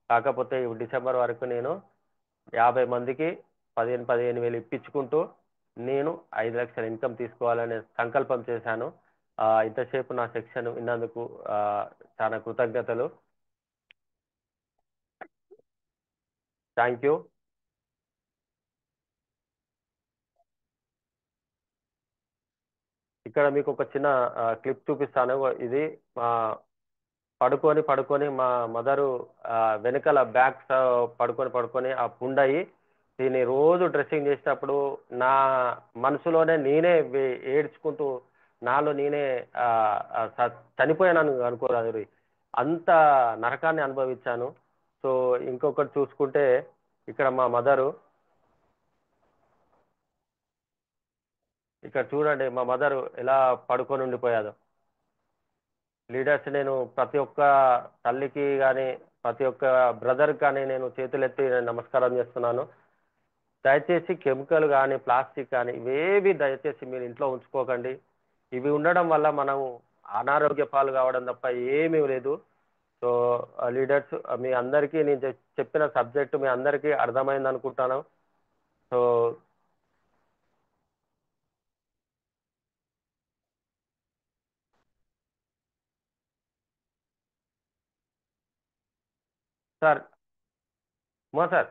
కాకపోతే ఈ డిసెంబర్ వరకు నేను 50 మందికి 15,000 ఇప్పించుకుంటూ నేను 5 లక్షల ఇన్కమ్ తీసుకోవాలనే సంకల్పం చేశాను. ఇంతసేపు నా సెక్షన్ విన్నందుకు ఆ, చాలా కృతజ్ఞతలు. Thank you. ఇక్కడ మీకు ఒక చిన్న క్లిప్ చూపిస్తాను. ఇది ఆ, పడుకొని పడుకొని మా మదరు వెనకాల బ్యాక్ పడుకొని పడుకొని ఆ పుండయి దీన్ని రోజు డ్రెస్సింగ్ చేసేటప్పుడు నా మనసులోనే నేనే ఏడ్చుకుంటూ నాలో నేనే ఆ, చనిపోయాను అనుకోరాదు. అంత నరకాన్ని అనుభవించాను. సో ఇంకొకటి చూసుకుంటే ఇక్కడ మా మదరు, ఇక్కడ చూడండి మా మదరు ఎలా పడుకొని ఉండిపోయాదో. లీడర్స్ నేను ప్రతి ఒక్క తల్లికి కానీ ప్రతి ఒక్క బ్రదర్కి కానీ నేను చేతులెత్తి నమస్కారం చేస్తున్నాను. దయచేసి కెమికల్ కానీ ప్లాస్టిక్ కానీ ఇవేవి దయచేసి మీరు ఇంట్లో ఉంచుకోకండి. ఇవి ఉండడం వల్ల మనం అనారోగ్య పాలు కావడం తప్ప ఏమీ లేదు. సో లీడర్స్ మీ అందరికీ నేను చెప్పిన సబ్జెక్టు మీ అందరికీ అర్థమైంది అనుకుంటాను. So sir, sir